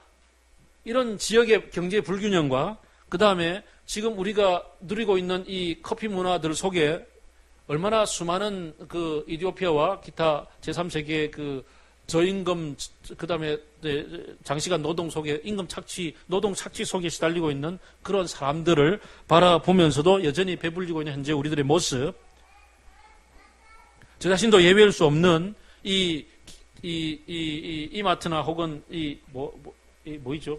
이런 지역의 경제 불균형과 그 다음에 지금 우리가 누리고 있는 이 커피 문화들 속에 얼마나 수많은 그 이디오피아와 기타 제3세계의 그 저임금, 그 다음에 장시간 노동 속에 노동 착취 속에 시달리고 있는 그런 사람들을 바라보면서도 여전히 배불리고 있는 현재 우리들의 모습, 저 자신도 예외일 수 없는 이마트나 혹은 뭐이죠?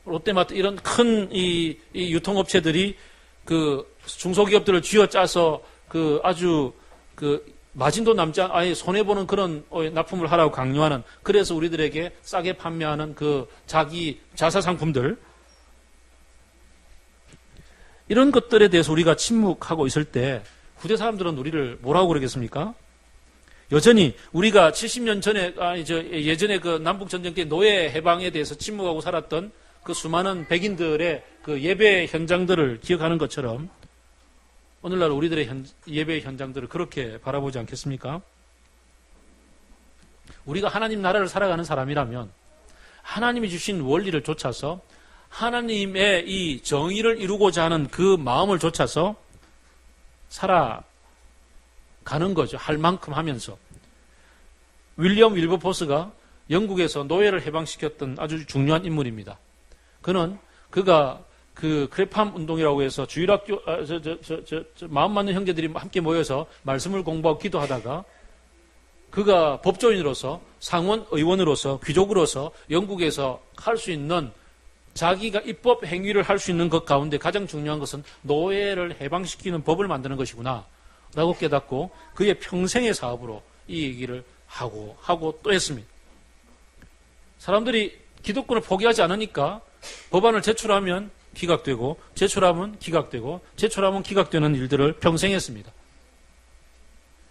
롯데마트 이런 큰 이 유통업체들이 그 중소기업들을 쥐어짜서 그 아주 그 마진도 남지 아예 손해보는 그런 납품을 하라고 강요하는, 그래서 우리들에게 싸게 판매하는 그 자기 자사 상품들, 이런 것들에 대해서 우리가 침묵하고 있을 때 후대 사람들은 우리를 뭐라고 그러겠습니까? 여전히 우리가 70년 전에 예전에 그 남북 전쟁 때 노예 해방에 대해서 침묵하고 살았던 그 수많은 백인들의 그 예배 현장들을 기억하는 것처럼 오늘날 우리들의 예배 현장들을 그렇게 바라보지 않겠습니까? 우리가 하나님 나라를 살아가는 사람이라면 하나님이 주신 원리를 쫓아서 하나님의 이 정의를 이루고자 하는 그 마음을 쫓아서 살아가는 거죠. 할 만큼 하면서. 윌리엄 윌버포스가 영국에서 노예를 해방시켰던 아주 중요한 인물입니다. 그가 그 크레팜 운동이라고 해서 주일학교 마음 맞는 형제들이 함께 모여서 말씀을 공부하고 기도하다가 그가 법조인으로서 상원 의원으로서 귀족으로서 영국에서 할 수 있는 자기가 입법 행위를 할 수 있는 것 가운데 가장 중요한 것은 노예를 해방시키는 법을 만드는 것이구나 라고 깨닫고 그의 평생의 사업으로 이 얘기를 하고 또 했습니다. 사람들이 기독권을 포기하지 않으니까 법안을 제출하면 기각되고 제출하면 기각되고 제출하면 기각되는 일들을 평생 했습니다.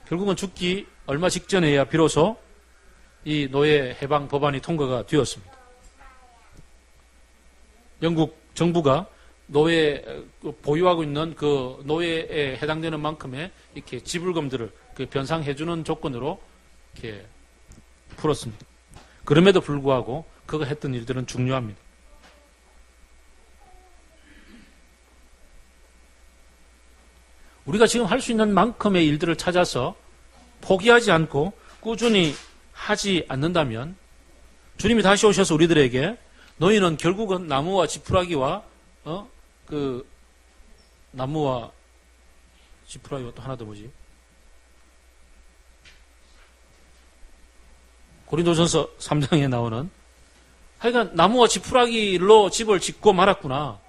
결국은 죽기 얼마 직전에야 비로소 이 노예 해방 법안이 통과가 되었습니다. 영국 정부가 보유하고 있는 그 노예에 해당되는 만큼의 이렇게 지불금들을 그 변상해주는 조건으로 이렇게 풀었습니다. 그럼에도 불구하고 그가 했던 일들은 중요합니다. 우리가 지금 할 수 있는 만큼의 일들을 찾아서 포기하지 않고 꾸준히 하지 않는다면 주님이 다시 오셔서 우리들에게 너희는 결국은 나무와 지푸라기와 나무와 지푸라기와 또 하나 더 뭐지? 고린도전서 3장에 나오는 하여간 나무와 지푸라기로 집을 짓고 말았구나.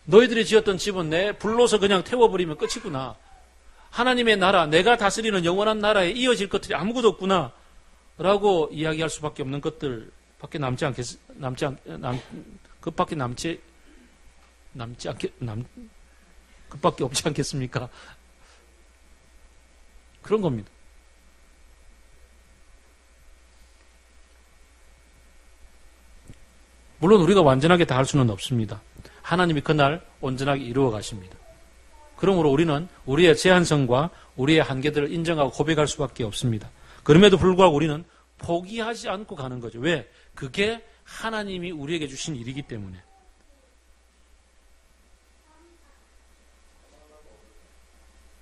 너희들이 지었던 집은 내 불로서 그냥 태워버리면 끝이구나. 하나님의 나라, 내가 다스리는 영원한 나라에 이어질 것들이 아무것도 없구나. 라고 이야기할 수밖에 없는 것들밖에 그밖에 없지 않겠습니까? 그런 겁니다. 물론 우리가 완전하게 다 할 수는 없습니다. 하나님이 그날 온전하게 이루어 가십니다. 그러므로 우리는 우리의 제한성과 우리의 한계들을 인정하고 고백할 수밖에 없습니다. 그럼에도 불구하고 우리는 포기하지 않고 가는 거죠. 왜? 그게 하나님이 우리에게 주신 일이기 때문에.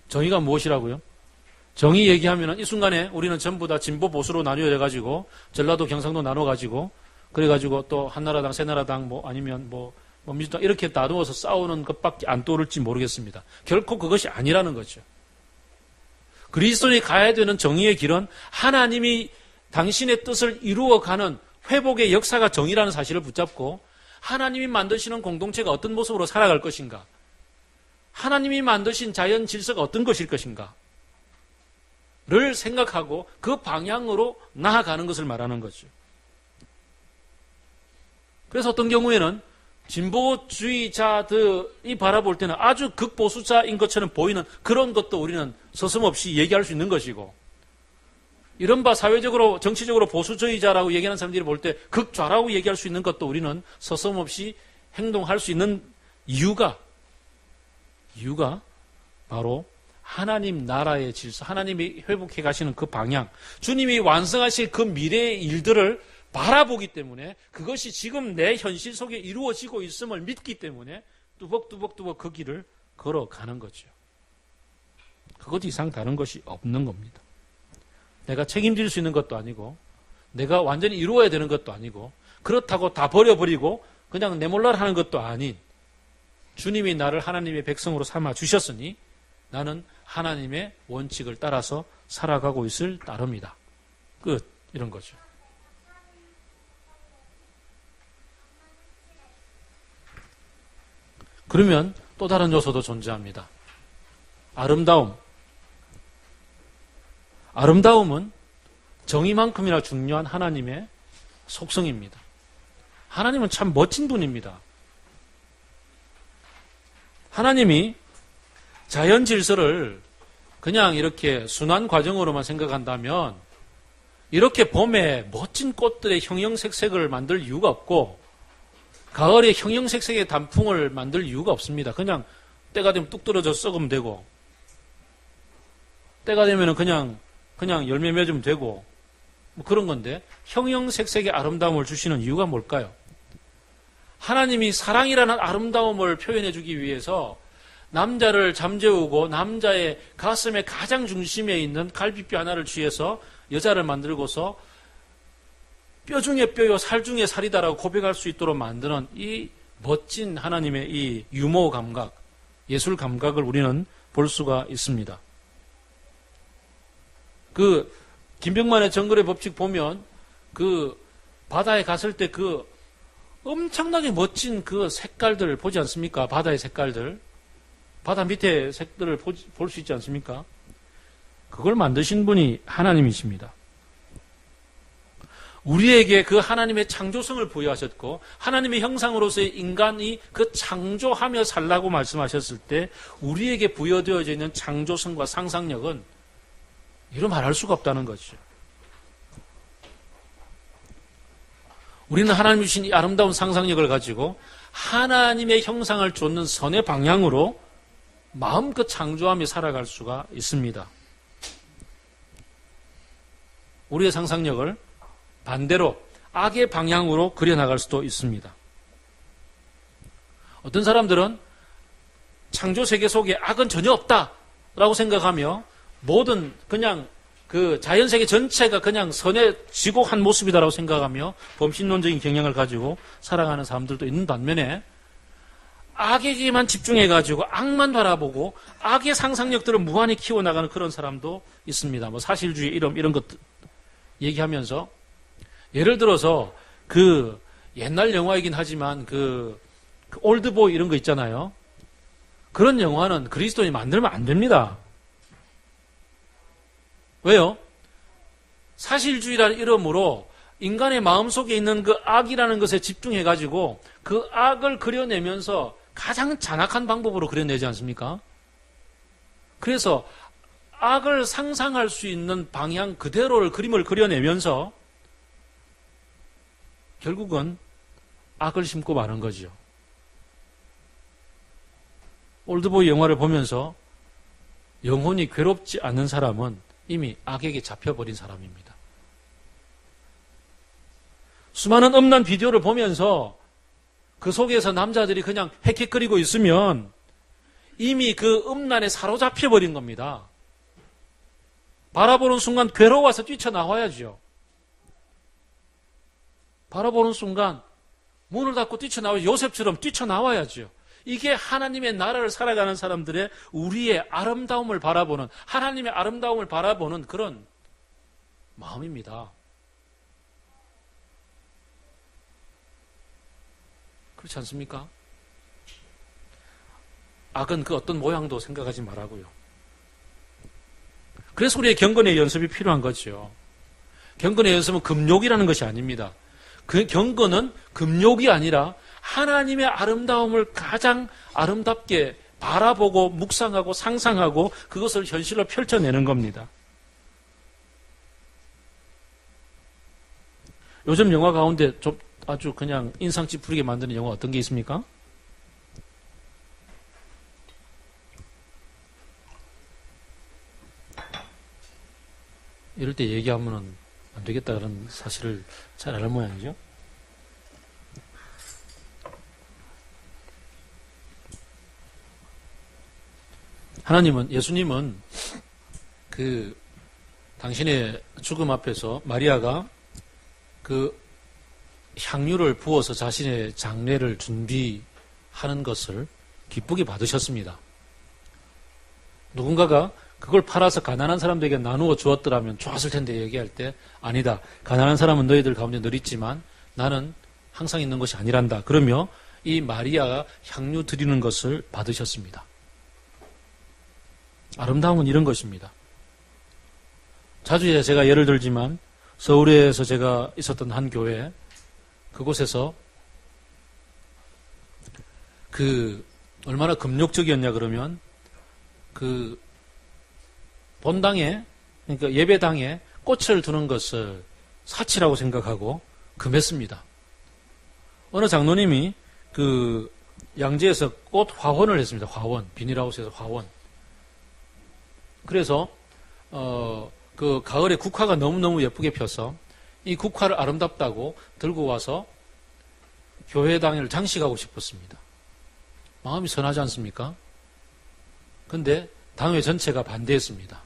정의가 무엇이라고요? 정의 얘기하면 이 순간에 우리는 전부 다 진보 보수로 나뉘어져 가지고 전라도 경상도 나눠 가지고 그래가지고 또 한나라당 새나라당 뭐 아니면 뭐 민주당 이렇게 나누어서 싸우는 것밖에 안 떠오를지 모르겠습니다. 결코 그것이 아니라는 거죠. 그리스도인이 가야 되는 정의의 길은 하나님이 당신의 뜻을 이루어가는 회복의 역사가 정의라는 사실을 붙잡고 하나님이 만드시는 공동체가 어떤 모습으로 살아갈 것인가, 하나님이 만드신 자연 질서가 어떤 것일 것인가 를 생각하고 그 방향으로 나아가는 것을 말하는 거죠. 그래서 어떤 경우에는 진보주의자들이 바라볼 때는 아주 극보수자인 것처럼 보이는 그런 것도 우리는 서슴없이 얘기할 수 있는 것이고, 이른바 사회적으로 정치적으로 보수주의자라고 얘기하는 사람들이 볼 때 극좌라고 얘기할 수 있는 것도 우리는 서슴없이 행동할 수 있는 이유가 바로 하나님 나라의 질서, 하나님이 회복해 가시는 그 방향, 주님이 완성하실 그 미래의 일들을 바라보기 때문에, 그것이 지금 내 현실 속에 이루어지고 있음을 믿기 때문에 뚜벅뚜벅 그 길을 걸어가는 거죠. 그것 이상 다른 것이 없는 겁니다. 내가 책임질 수 있는 것도 아니고 내가 완전히 이루어야 되는 것도 아니고 그렇다고 다 버려버리고 그냥 내몰라라 하는 것도 아닌, 주님이 나를 하나님의 백성으로 삼아 주셨으니 나는 하나님의 원칙을 따라서 살아가고 있을 따름이다. 끝. 이런 거죠. 그러면 또 다른 요소도 존재합니다. 아름다움은 정의만큼이나 중요한 하나님의 속성입니다. 하나님은 참 멋진 분입니다. 하나님이 자연 질서를 그냥 이렇게 순환 과정으로만 생각한다면 이렇게 봄에 멋진 꽃들의 형형색색을 만들 이유가 없고 가을에 형형색색의 단풍을 만들 이유가 없습니다. 그냥 때가 되면 뚝 떨어져 썩으면 되고 때가 되면 그냥 열매 맺으면 되고 뭐 그런 건데, 형형색색의 아름다움을 주시는 이유가 뭘까요? 하나님이 사랑이라는 아름다움을 표현해 주기 위해서 남자를 잠재우고 남자의 가슴의 가장 중심에 있는 갈비뼈 하나를 취해서 여자를 만들고서 뼈 중에 뼈요 살 중에 살이다라고 고백할 수 있도록 만드는 이 멋진 하나님의 이 유머 감각, 예술 감각을 우리는 볼 수가 있습니다. 그 김병만의 정글의 법칙 보면 그 바다에 갔을 때 그 엄청나게 멋진 그 색깔들 보지 않습니까? 바다의 색깔들, 바다 밑에 색들을 볼 수 있지 않습니까? 그걸 만드신 분이 하나님이십니다. 우리에게 그 하나님의 창조성을 부여하셨고 하나님의 형상으로서의 인간이 그 창조하며 살라고 말씀하셨을 때 우리에게 부여되어져 있는 창조성과 상상력은 이루 말할 수가 없다는 거죠. 우리는 하나님이 주신 이 아름다운 상상력을 가지고 하나님의 형상을 좇는 선의 방향으로 마음껏 창조하며 살아갈 수가 있습니다. 우리의 상상력을 반대로 악의 방향으로 그려나갈 수도 있습니다. 어떤 사람들은 창조 세계 속에 악은 전혀 없다라고 생각하며 모든 그냥 그 자연 세계 전체가 그냥 선해지고 한 모습이다라고 생각하며 범신론적인 경향을 가지고 살아가는 사람들도 있는 반면에 악에게만 집중해가지고 악만 바라보고 악의 상상력들을 무한히 키워나가는 그런 사람도 있습니다. 뭐 사실주의 이런 것 얘기하면서 예를 들어서 그 옛날 영화이긴 하지만 그 올드보이 이런 거 있잖아요. 그런 영화는 그리스도인이 만들면 안 됩니다. 왜요? 사실주의라는 이름으로 인간의 마음속에 있는 그 악이라는 것에 집중해가지고 그 악을 그려내면서 가장 잔악한 방법으로 그려내지 않습니까? 그래서 악을 상상할 수 있는 방향 그대로를 그림을 그려내면서 결국은 악을 심고 마는 거죠. 올드보이 영화를 보면서 영혼이 괴롭지 않는 사람은 이미 악에게 잡혀버린 사람입니다. 수많은 음란 비디오를 보면서 그 속에서 남자들이 그냥 헥헥거리고 있으면 이미 그 음란에 사로잡혀버린 겁니다. 바라보는 순간 괴로워서 뛰쳐나와야죠. 바라보는 순간 문을 닫고 뛰쳐나와야죠. 요셉처럼 뛰쳐나와야죠. 이게 하나님의 나라를 살아가는 사람들의 우리의 아름다움을 바라보는, 하나님의 아름다움을 바라보는 그런 마음입니다. 그렇지 않습니까? 악은 그 어떤 모양도 생각하지 말라고요. 그래서 우리의 경건의 연습이 필요한 거죠. 경건의 연습은 금욕이라는 것이 아닙니다. 그 경건은 금욕이 아니라 하나님의 아름다움을 가장 아름답게 바라보고 묵상하고 상상하고 그것을 현실로 펼쳐내는 겁니다. 요즘 영화 가운데 좀 아주 그냥 인상 찌푸리게 만드는 영화 어떤 게 있습니까? 이럴 때 얘기하면 안 되겠다는 사실을 잘 아는 모양이죠. 하나님은, 예수님은 그 당신의 죽음 앞에서 마리아가 그 향유를 부어서 자신의 장례를 준비하는 것을 기쁘게 받으셨습니다. 누군가가 그걸 팔아서 가난한 사람들에게 나누어 주었더라면 좋았을 텐데 얘기할 때 아니다. 가난한 사람은 너희들 가운데 늘 있지만 나는 항상 있는 것이 아니란다. 그러며 이 마리아가 향유 드리는 것을 받으셨습니다. 아름다움은 이런 것입니다. 자주 제가 예를 들지만 서울에서 제가 있었던 한 교회, 그곳에서 얼마나 금욕적이었냐 그러면 본당에, 그러니까 예배당에 꽃을 두는 것을 사치라고 생각하고 금했습니다. 어느 장로님이 양재에서 꽃 화원을 했습니다. 화원, 비닐하우스에서 화원. 그래서 그 가을에 국화가 너무너무 예쁘게 펴서 이 국화를 아름답다고 들고 와서 교회당을 장식하고 싶었습니다. 마음이 선하지 않습니까? 근데 당회 전체가 반대했습니다.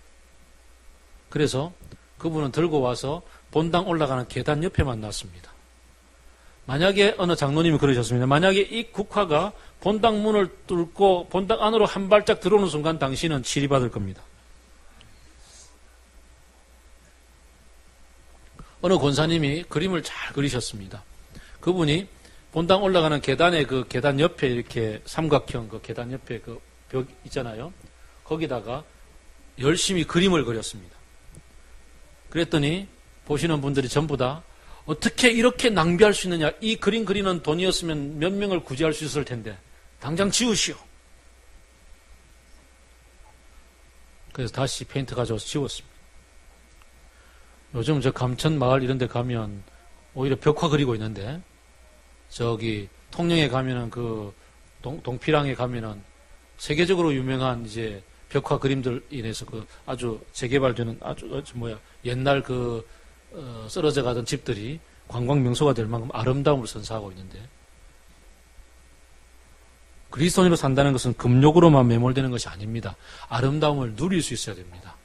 그래서 그분은 들고 와서 본당 올라가는 계단 옆에만 놨습니다. 만약에 어느 장로님이 그러셨습니다. 만약에 이 국화가 본당 문을 뚫고 본당 안으로 한 발짝 들어오는 순간 당신은 치리받을 겁니다. 어느 권사님이 그림을 잘 그리셨습니다. 그분이 본당 올라가는 계단의 그 계단 옆에 이렇게 삼각형 그 계단 옆에 그 벽 있잖아요. 거기다가 열심히 그림을 그렸습니다. 그랬더니 보시는 분들이 전부 다 어떻게 이렇게 낭비할 수 있느냐. 이 그림 그리는 돈이었으면 몇 명을 구제할 수 있을 텐데 당장 지우시오. 그래서 다시 페인트 가져와서 지웠습니다. 요즘 저 감천 마을 이런 데 가면 오히려 벽화 그리고 있는데 저기 통영에 가면은 그 동피랑에 가면은 세계적으로 유명한 이제 벽화 그림들 인해서 그 아주 재개발되는 아주 옛날 쓰러져 가던 집들이 관광 명소가 될 만큼 아름다움을 선사하고 있는데 그리스도인으로 산다는 것은 금욕으로만 매몰되는 것이 아닙니다. 아름다움을 누릴 수 있어야 됩니다.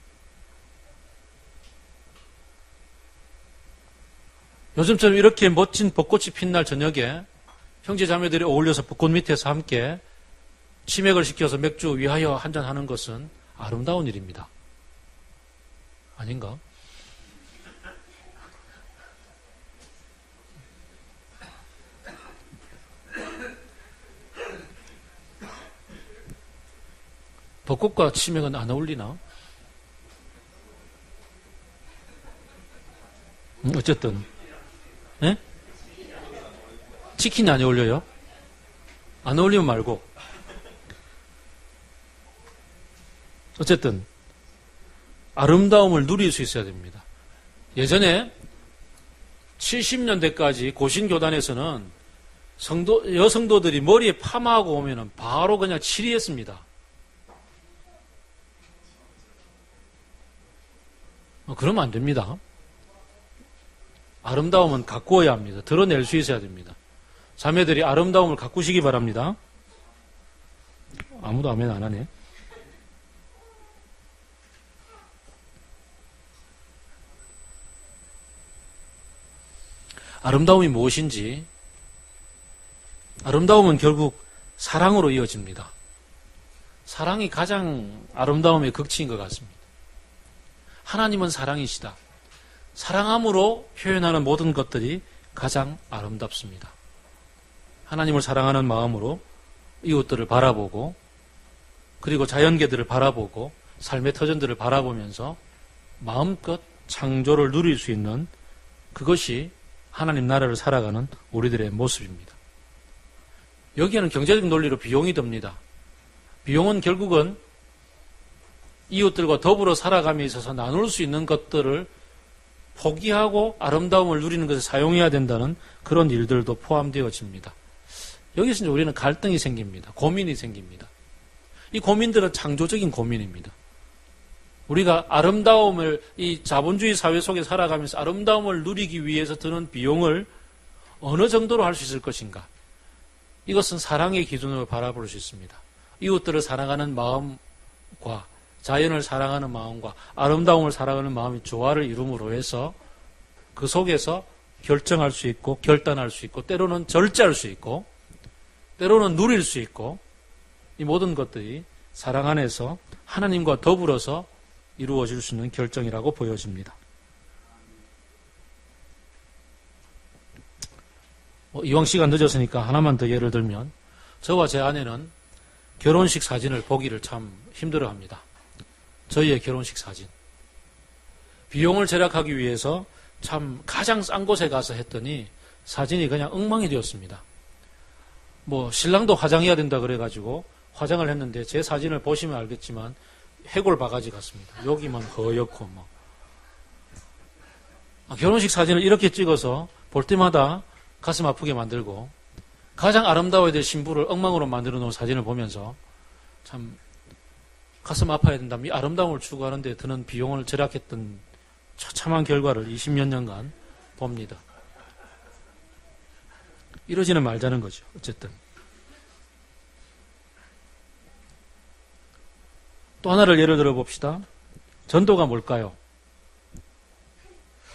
요즘처럼 이렇게 멋진 벚꽃이 핀 날 저녁에 형제 자매들이 어울려서 벚꽃 밑에서 함께 치맥을 시켜서 맥주 위하여 한잔하는 것은 아름다운 일입니다. 아닌가? 벚꽃과 치맥은 안 어울리나? 어쨌든 네? 치킨이 안 어울려요? 안 어울리면 말고. 어쨌든 아름다움을 누릴 수 있어야 됩니다. 예전에 70년대까지 고신교단에서는 여성도들이 머리에 파마하고 오면은 바로 그냥 치리했습니다. 그러면 안 됩니다. 아름다움은 가꾸어야 합니다. 드러낼 수 있어야 됩니다. 자매들이 아름다움을 가꾸시기 바랍니다. 아무도 아멘 안 하네. 아름다움이 무엇인지, 아름다움은 결국 사랑으로 이어집니다. 사랑이 가장 아름다움의 극치인 것 같습니다. 하나님은 사랑이시다. 사랑함으로 표현하는 모든 것들이 가장 아름답습니다. 하나님을 사랑하는 마음으로 이웃들을 바라보고, 그리고 자연계들을 바라보고, 삶의 터전들을 바라보면서 마음껏 창조를 누릴 수 있는 그것이 하나님 나라를 살아가는 우리들의 모습입니다. 여기에는 경제적 논리로 비용이 듭니다. 비용은 결국은 이웃들과 더불어 살아감에 있어서 나눌 수 있는 것들을 포기하고 아름다움을 누리는 것에 사용해야 된다는 그런 일들도 포함되어집니다. 여기서 이제 우리는 갈등이 생깁니다. 고민이 생깁니다. 이 고민들은 창조적인 고민입니다. 우리가 아름다움을, 이 자본주의 사회 속에 살아가면서 아름다움을 누리기 위해서 드는 비용을 어느 정도로 할 수 있을 것인가? 이것은 사랑의 기준으로 바라볼 수 있습니다. 이웃들을 사랑하는 마음과 자연을 사랑하는 마음과 아름다움을 사랑하는 마음이 조화를 이룸으로 해서 그 속에서 결정할 수 있고 결단할 수 있고 때로는 절제할 수 있고 때로는 누릴 수 있고 이 모든 것들이 사랑 안에서 하나님과 더불어서 이루어질 수 있는 결정이라고 보여집니다. 이왕 시간 늦었으니까 하나만 더 예를 들면 저와 제 아내는 결혼식 사진을 보기를 참 힘들어합니다. 저희의 결혼식 사진. 비용을 절약하기 위해서 참 가장 싼 곳에 가서 했더니 사진이 그냥 엉망이 되었습니다. 신랑도 화장해야 된다 그래가지고 화장을 했는데 제 사진을 보시면 알겠지만 해골 바가지 같습니다. 여기만 허옇고 결혼식 사진을 이렇게 찍어서 볼 때마다 가슴 아프게 만들고 가장 아름다워야 될 신부를 엉망으로 만들어 놓은 사진을 보면서 참 가슴 아파야 된다면 이 아름다움을 추구하는 데 드는 비용을 절약했던 처참한 결과를 20몇 년간 봅니다. 이러지는 말자는 거죠. 어쨌든. 또 하나를 예를 들어 봅시다. 전도가 뭘까요?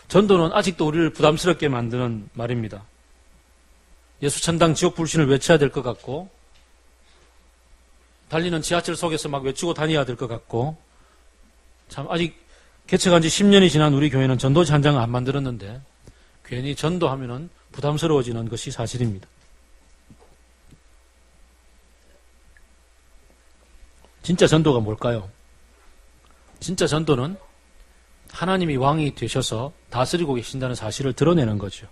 전도는 아직도 우리를 부담스럽게 만드는 말입니다. 예수 천당 지옥 불신을 외쳐야 될 것 같고 달리는 지하철 속에서 막 외치고 다녀야 될 것 같고 참 아직 개척한 지 10년이 지난 우리 교회는 전도지 한 장을 안 만들었는데 괜히 전도하면은 부담스러워지는 것이 사실입니다. 진짜 전도가 뭘까요? 진짜 전도는 하나님이 왕이 되셔서 다스리고 계신다는 사실을 드러내는 거죠.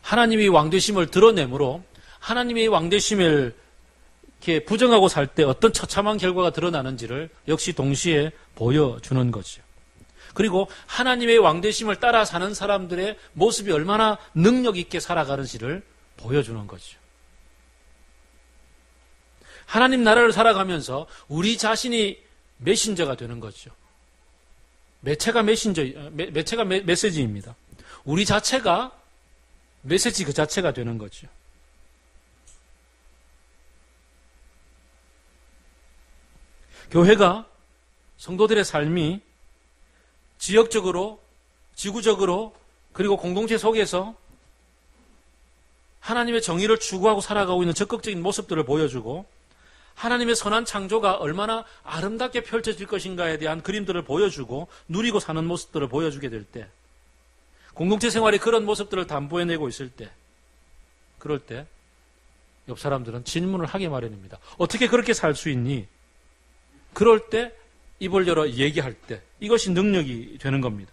하나님이 왕되심을 드러내므로 하나님의 왕되심을 이렇게 부정하고 살 때 어떤 처참한 결과가 드러나는지를 역시 동시에 보여주는 거죠. 그리고 하나님의 왕되심을 따라 사는 사람들의 모습이 얼마나 능력 있게 살아가는지를 보여주는 거죠. 하나님 나라를 살아가면서 우리 자신이 메신저가 되는 거죠. 매체가 메시지입니다. 우리 자체가 메시지 그 자체가 되는 거죠. 교회가 성도들의 삶이 지역적으로, 지구적으로, 그리고 공동체 속에서 하나님의 정의를 추구하고 살아가고 있는 적극적인 모습들을 보여주고 하나님의 선한 창조가 얼마나 아름답게 펼쳐질 것인가에 대한 그림들을 보여주고 누리고 사는 모습들을 보여주게 될 때 공동체 생활이 그런 모습들을 담보해내고 있을 때 그럴 때 옆 사람들은 질문을 하게 마련입니다. 어떻게 그렇게 살 수 있니? 그럴 때 입을 열어 얘기할 때 이것이 능력이 되는 겁니다.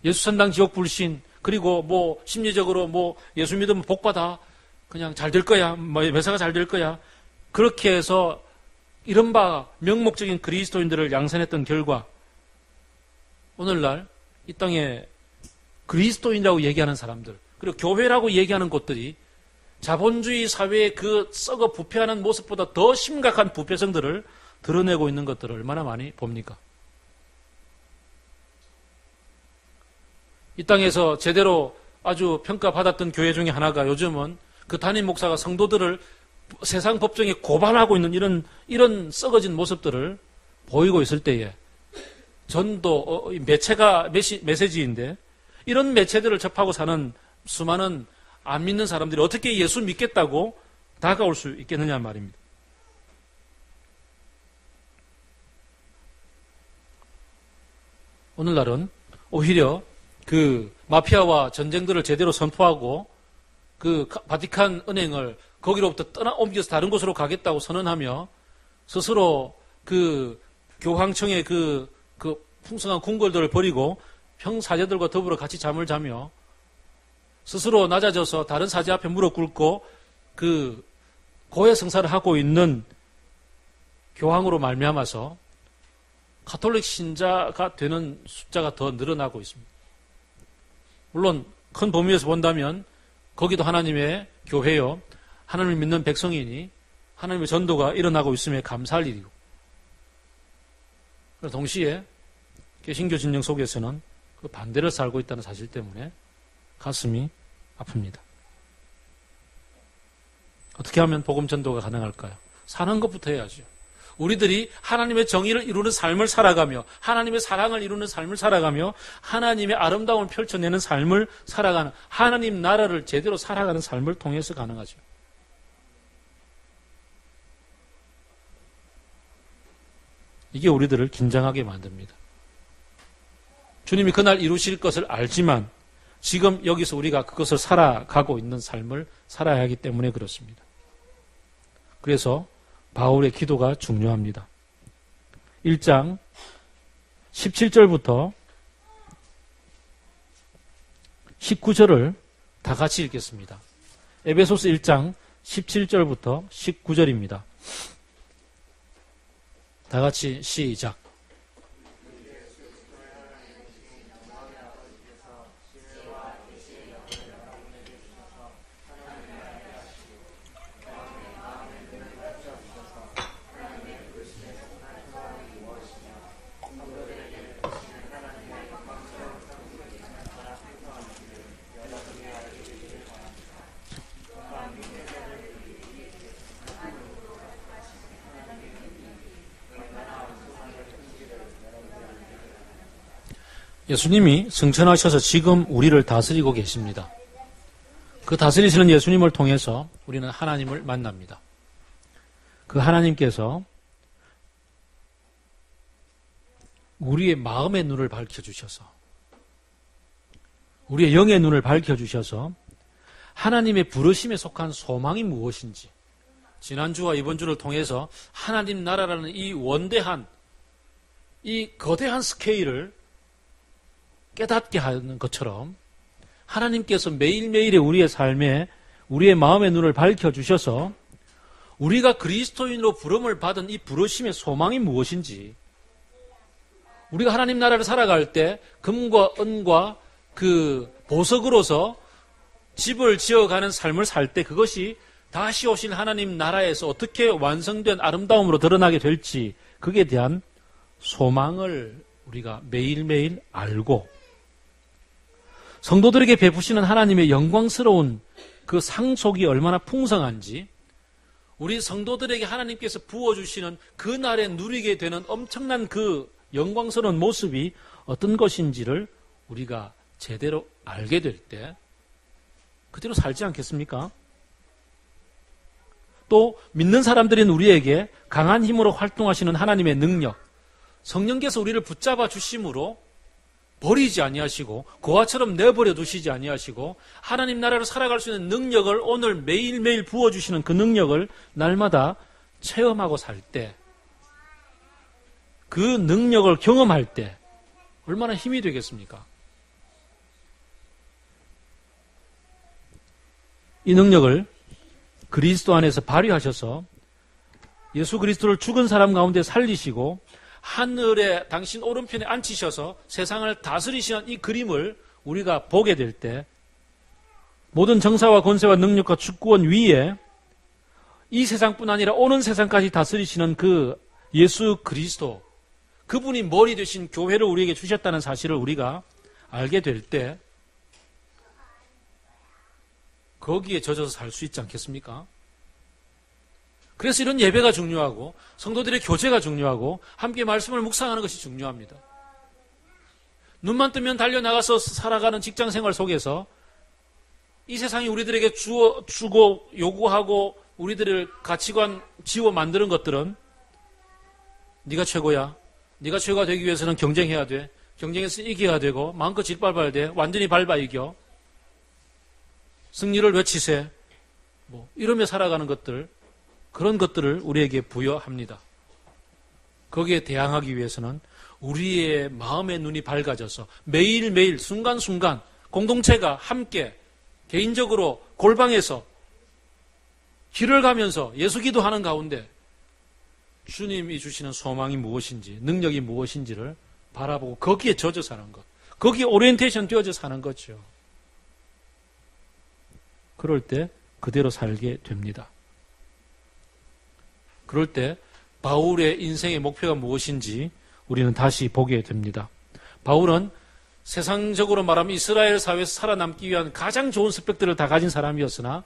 예수 천당 지옥 불신 그리고 심리적으로 예수 믿으면 복 받아 그냥 잘 될 거야 매사가 잘 될 거야 그렇게 해서 이른바 명목적인 그리스도인들을 양산했던 결과 오늘날 이 땅에 그리스도인이라고 얘기하는 사람들 그리고 교회라고 얘기하는 곳들이 자본주의 사회의 그 썩어 부패하는 모습보다 더 심각한 부패성들을 드러내고 있는 것들을 얼마나 많이 봅니까? 이 땅에서 제대로 아주 평가받았던 교회 중에 하나가 요즘은 그 담임 목사가 성도들을 세상 법정에 고발하고 있는 이런 썩어진 모습들을 보이고 있을 때에 전도, 매체가 메시지인데 이런 매체들을 접하고 사는 수많은 안 믿는 사람들이 어떻게 예수 믿겠다고 다가올 수 있겠느냐 말입니다. 오늘날은 오히려 그 마피아와 전쟁들을 제대로 선포하고 그 바티칸 은행을 거기로부터 옮겨서 다른 곳으로 가겠다고 선언하며 스스로 그 교황청의 그 풍성한 궁궐들을 버리고 평사제들과 더불어 같이 잠을 자며 스스로 낮아져서 다른 사제 앞에 무릎 꿇고 그 고해 성사를 하고 있는 교황으로 말미암아서 가톨릭 신자가 되는 숫자가 더 늘어나고 있습니다. 물론 큰 범위에서 본다면 거기도 하나님의 교회요, 하나님을 믿는 백성이니 하나님의 전도가 일어나고 있음에 감사할 일이고, 동시에 개신교 진영 속에서는 그 반대를 살고 있다는 사실 때문에 가슴이 아픕니다. 어떻게 하면 복음 전도가 가능할까요? 사는 것부터 해야죠. 우리들이 하나님의 정의를 이루는 삶을 살아가며 하나님의 사랑을 이루는 삶을 살아가며 하나님의 아름다움을 펼쳐내는 삶을 살아가는, 하나님 나라를 제대로 살아가는 삶을 통해서 가능하죠. 이게 우리들을 긴장하게 만듭니다. 주님이 그날 이루실 것을 알지만 지금 여기서 우리가 그것을 살아가고 있는 삶을 살아야 하기 때문에 그렇습니다. 그래서 바울의 기도가 중요합니다. 1장 17절부터 19절을 다 같이 읽겠습니다. 에베소서 1장 17절부터 19절입니다. 다 같이 시작. 예수님이 승천하셔서 지금 우리를 다스리고 계십니다. 그 다스리시는 예수님을 통해서 우리는 하나님을 만납니다. 그 하나님께서 우리의 마음의 눈을 밝혀주셔서, 우리의 영의 눈을 밝혀주셔서 하나님의 부르심에 속한 소망이 무엇인지, 지난주와 이번 주를 통해서 하나님 나라라는 이 원대한, 이 거대한 스케일을 깨닫게 하는 것처럼 하나님께서 매일매일의 우리의 삶에 우리의 마음의 눈을 밝혀주셔서 우리가 그리스도인으로 부름을 받은 이 부르심의 소망이 무엇인지, 우리가 하나님 나라를 살아갈 때 금과 은과 그 보석으로서 집을 지어가는 삶을 살 때 그것이 다시 오실 하나님 나라에서 어떻게 완성된 아름다움으로 드러나게 될지, 그에 대한 소망을 우리가 매일매일 알고 성도들에게 베푸시는 하나님의 영광스러운 그 상속이 얼마나 풍성한지, 우리 성도들에게 하나님께서 부어주시는 그날에 누리게 되는 엄청난 그 영광스러운 모습이 어떤 것인지를 우리가 제대로 알게 될 때 그대로 살지 않겠습니까? 또 믿는 사람들인 우리에게 강한 힘으로 활동하시는 하나님의 능력, 성령께서 우리를 붙잡아 주심으로 버리지 아니하시고 고아처럼 내버려 두시지 아니하시고 하나님 나라를 살아갈 수 있는 능력을 오늘 매일매일 부어주시는 그 능력을 날마다 체험하고 살 때, 그 능력을 경험할 때 얼마나 힘이 되겠습니까? 이 능력을 그리스도 안에서 발휘하셔서 예수 그리스도를 죽은 사람 가운데 살리시고 하늘에 당신 오른편에 앉히셔서 세상을 다스리시는 이 그림을 우리가 보게 될 때 모든 정사와 권세와 능력과 주권 위에 이 세상뿐 아니라 오는 세상까지 다스리시는 그 예수 그리스도, 그분이 머리 되신 교회를 우리에게 주셨다는 사실을 우리가 알게 될 때 거기에 젖어서 살 수 있지 않겠습니까? 그래서 이런 예배가 중요하고 성도들의 교제가 중요하고 함께 말씀을 묵상하는 것이 중요합니다. 눈만 뜨면 달려나가서 살아가는 직장생활 속에서 이 세상이 우리들에게 주고 요구하고 우리들을 가치관 지워 만드는 것들은 네가 최고야. 네가 최고가 되기 위해서는 경쟁해야 돼. 경쟁에서 이겨야 되고 마음껏 짓밟아야 돼. 완전히 밟아 이겨. 승리를 외치세. 이러며 살아가는 것들, 그런 것들을 우리에게 부여합니다. 거기에 대항하기 위해서는 우리의 마음의 눈이 밝아져서 매일매일 순간순간 공동체가 함께 개인적으로 골방에서 길을 가면서 예수 기도하는 가운데 주님이 주시는 소망이 무엇인지, 능력이 무엇인지를 바라보고 거기에 젖어 사는 것, 거기에 오리엔테이션 되어져 사는 거죠. 그럴 때 그대로 살게 됩니다. 그럴 때 바울의 인생의 목표가 무엇인지 우리는 다시 보게 됩니다. 바울은 세상적으로 말하면 이스라엘 사회에서 살아남기 위한 가장 좋은 스펙들을 다 가진 사람이었으나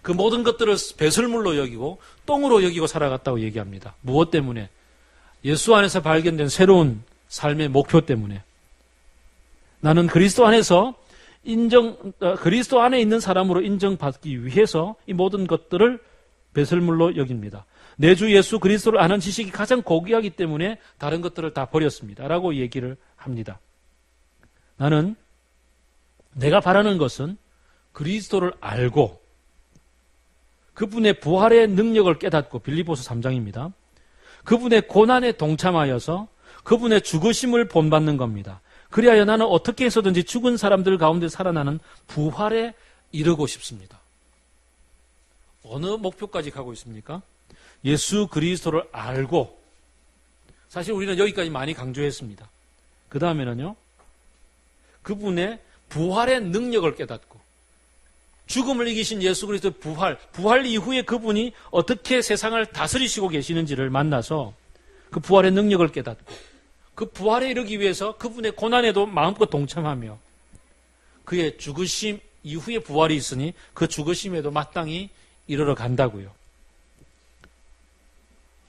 그 모든 것들을 배설물로 여기고 똥으로 여기고 살아갔다고 얘기합니다. 무엇 때문에? 예수 안에서 발견된 새로운 삶의 목표 때문에. 나는 그리스도 안에서 그리스도 안에 있는 사람으로 인정받기 위해서 이 모든 것들을 배설물로 여깁니다. 내 주 예수 그리스도를 아는 지식이 가장 고귀하기 때문에 다른 것들을 다 버렸습니다. 라고 얘기를 합니다. 나는 내가 바라는 것은 그리스도를 알고 그분의 부활의 능력을 깨닫고, 빌립보서 3장입니다. 그분의 고난에 동참하여서 그분의 죽으심을 본받는 겁니다. 그리하여 나는 어떻게 해서든지 죽은 사람들 가운데 살아나는 부활에 이르고 싶습니다. 어느 목표까지 가고 있습니까? 예수 그리스도를 알고, 사실 우리는 여기까지 많이 강조했습니다. 그 다음에는요, 그분의 부활의 능력을 깨닫고, 죽음을 이기신 예수 그리스도의 부활 이후에 그분이 어떻게 세상을 다스리시고 계시는지를 만나서 그 부활의 능력을 깨닫고, 그 부활에 이르기 위해서 그분의 고난에도 마음껏 동참하며 그의 죽으심 이후에 부활이 있으니 그 죽으심에도 마땅히 이르러 간다고요.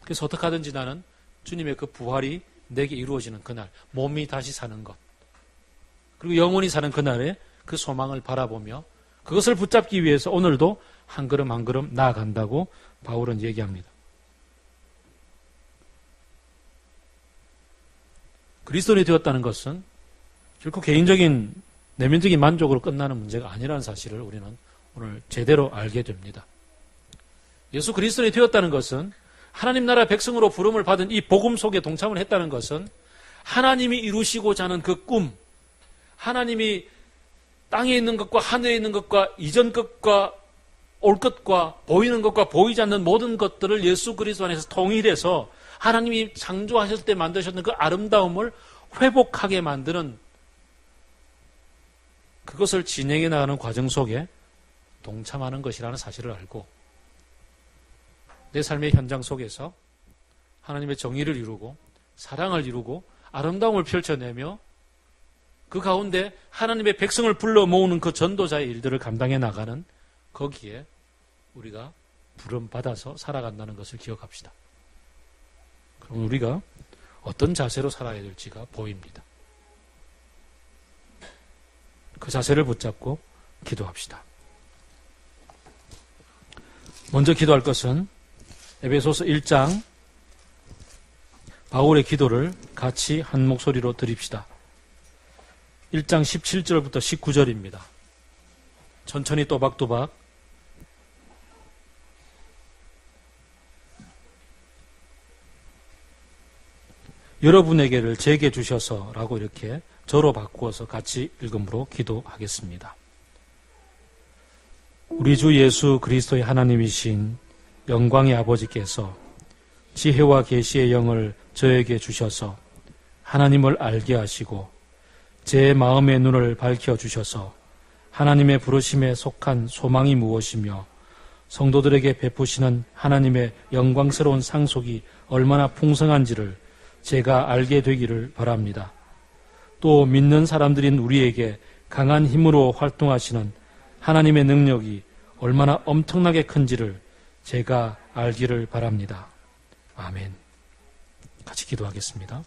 그래서 어떻게 하든지 나는 주님의 그 부활이 내게 이루어지는 그날, 몸이 다시 사는 것, 그리고 영원히 사는 그날에 그 소망을 바라보며 그것을 붙잡기 위해서 오늘도 한 걸음 한 걸음 나아간다고 바울은 얘기합니다. 그리스도인이 되었다는 것은 결코 개인적인 내면적인 만족으로 끝나는 문제가 아니라는 사실을 우리는 오늘 제대로 알게 됩니다. 예수 그리스도인이 되었다는 것은 하나님 나라 백성으로 부름을 받은 이 복음 속에 동참을 했다는 것은 하나님이 이루시고자 하는 그 꿈, 하나님이 땅에 있는 것과 하늘에 있는 것과 이전 것과 올 것과 보이는 것과 보이지 않는 모든 것들을 예수 그리스도 안에서 통일해서 하나님이 창조하실 때 만드셨던 그 아름다움을 회복하게 만드는, 그것을 진행해 나가는 과정 속에 동참하는 것이라는 사실을 알고 내 삶의 현장 속에서 하나님의 정의를 이루고 사랑을 이루고 아름다움을 펼쳐내며 그 가운데 하나님의 백성을 불러 모으는 그 전도자의 일들을 감당해 나가는, 거기에 우리가 부름받아서 살아간다는 것을 기억합시다. 그럼 우리가 어떤 자세로 살아야 될지가 보입니다. 그 자세를 붙잡고 기도합시다. 먼저 기도할 것은 에베소서 1장 바울의 기도를 같이 한 목소리로 드립시다. 1장 17절부터 19절입니다. 천천히 또박또박. 여러분에게를 제게 주셔서 라고 이렇게 저로 바꾸어서 같이 읽음으로 기도하겠습니다. 우리 주 예수 그리스도의 하나님이신 영광의 아버지께서 지혜와 계시의 영을 저에게 주셔서 하나님을 알게 하시고 제 마음의 눈을 밝혀주셔서 하나님의 부르심에 속한 소망이 무엇이며 성도들에게 베푸시는 하나님의 영광스러운 상속이 얼마나 풍성한지를 제가 알게 되기를 바랍니다. 또 믿는 사람들인 우리에게 강한 힘으로 활동하시는 하나님의 능력이 얼마나 엄청나게 큰지를 제가 알기를 바랍니다. 아멘. 같이 기도하겠습니다.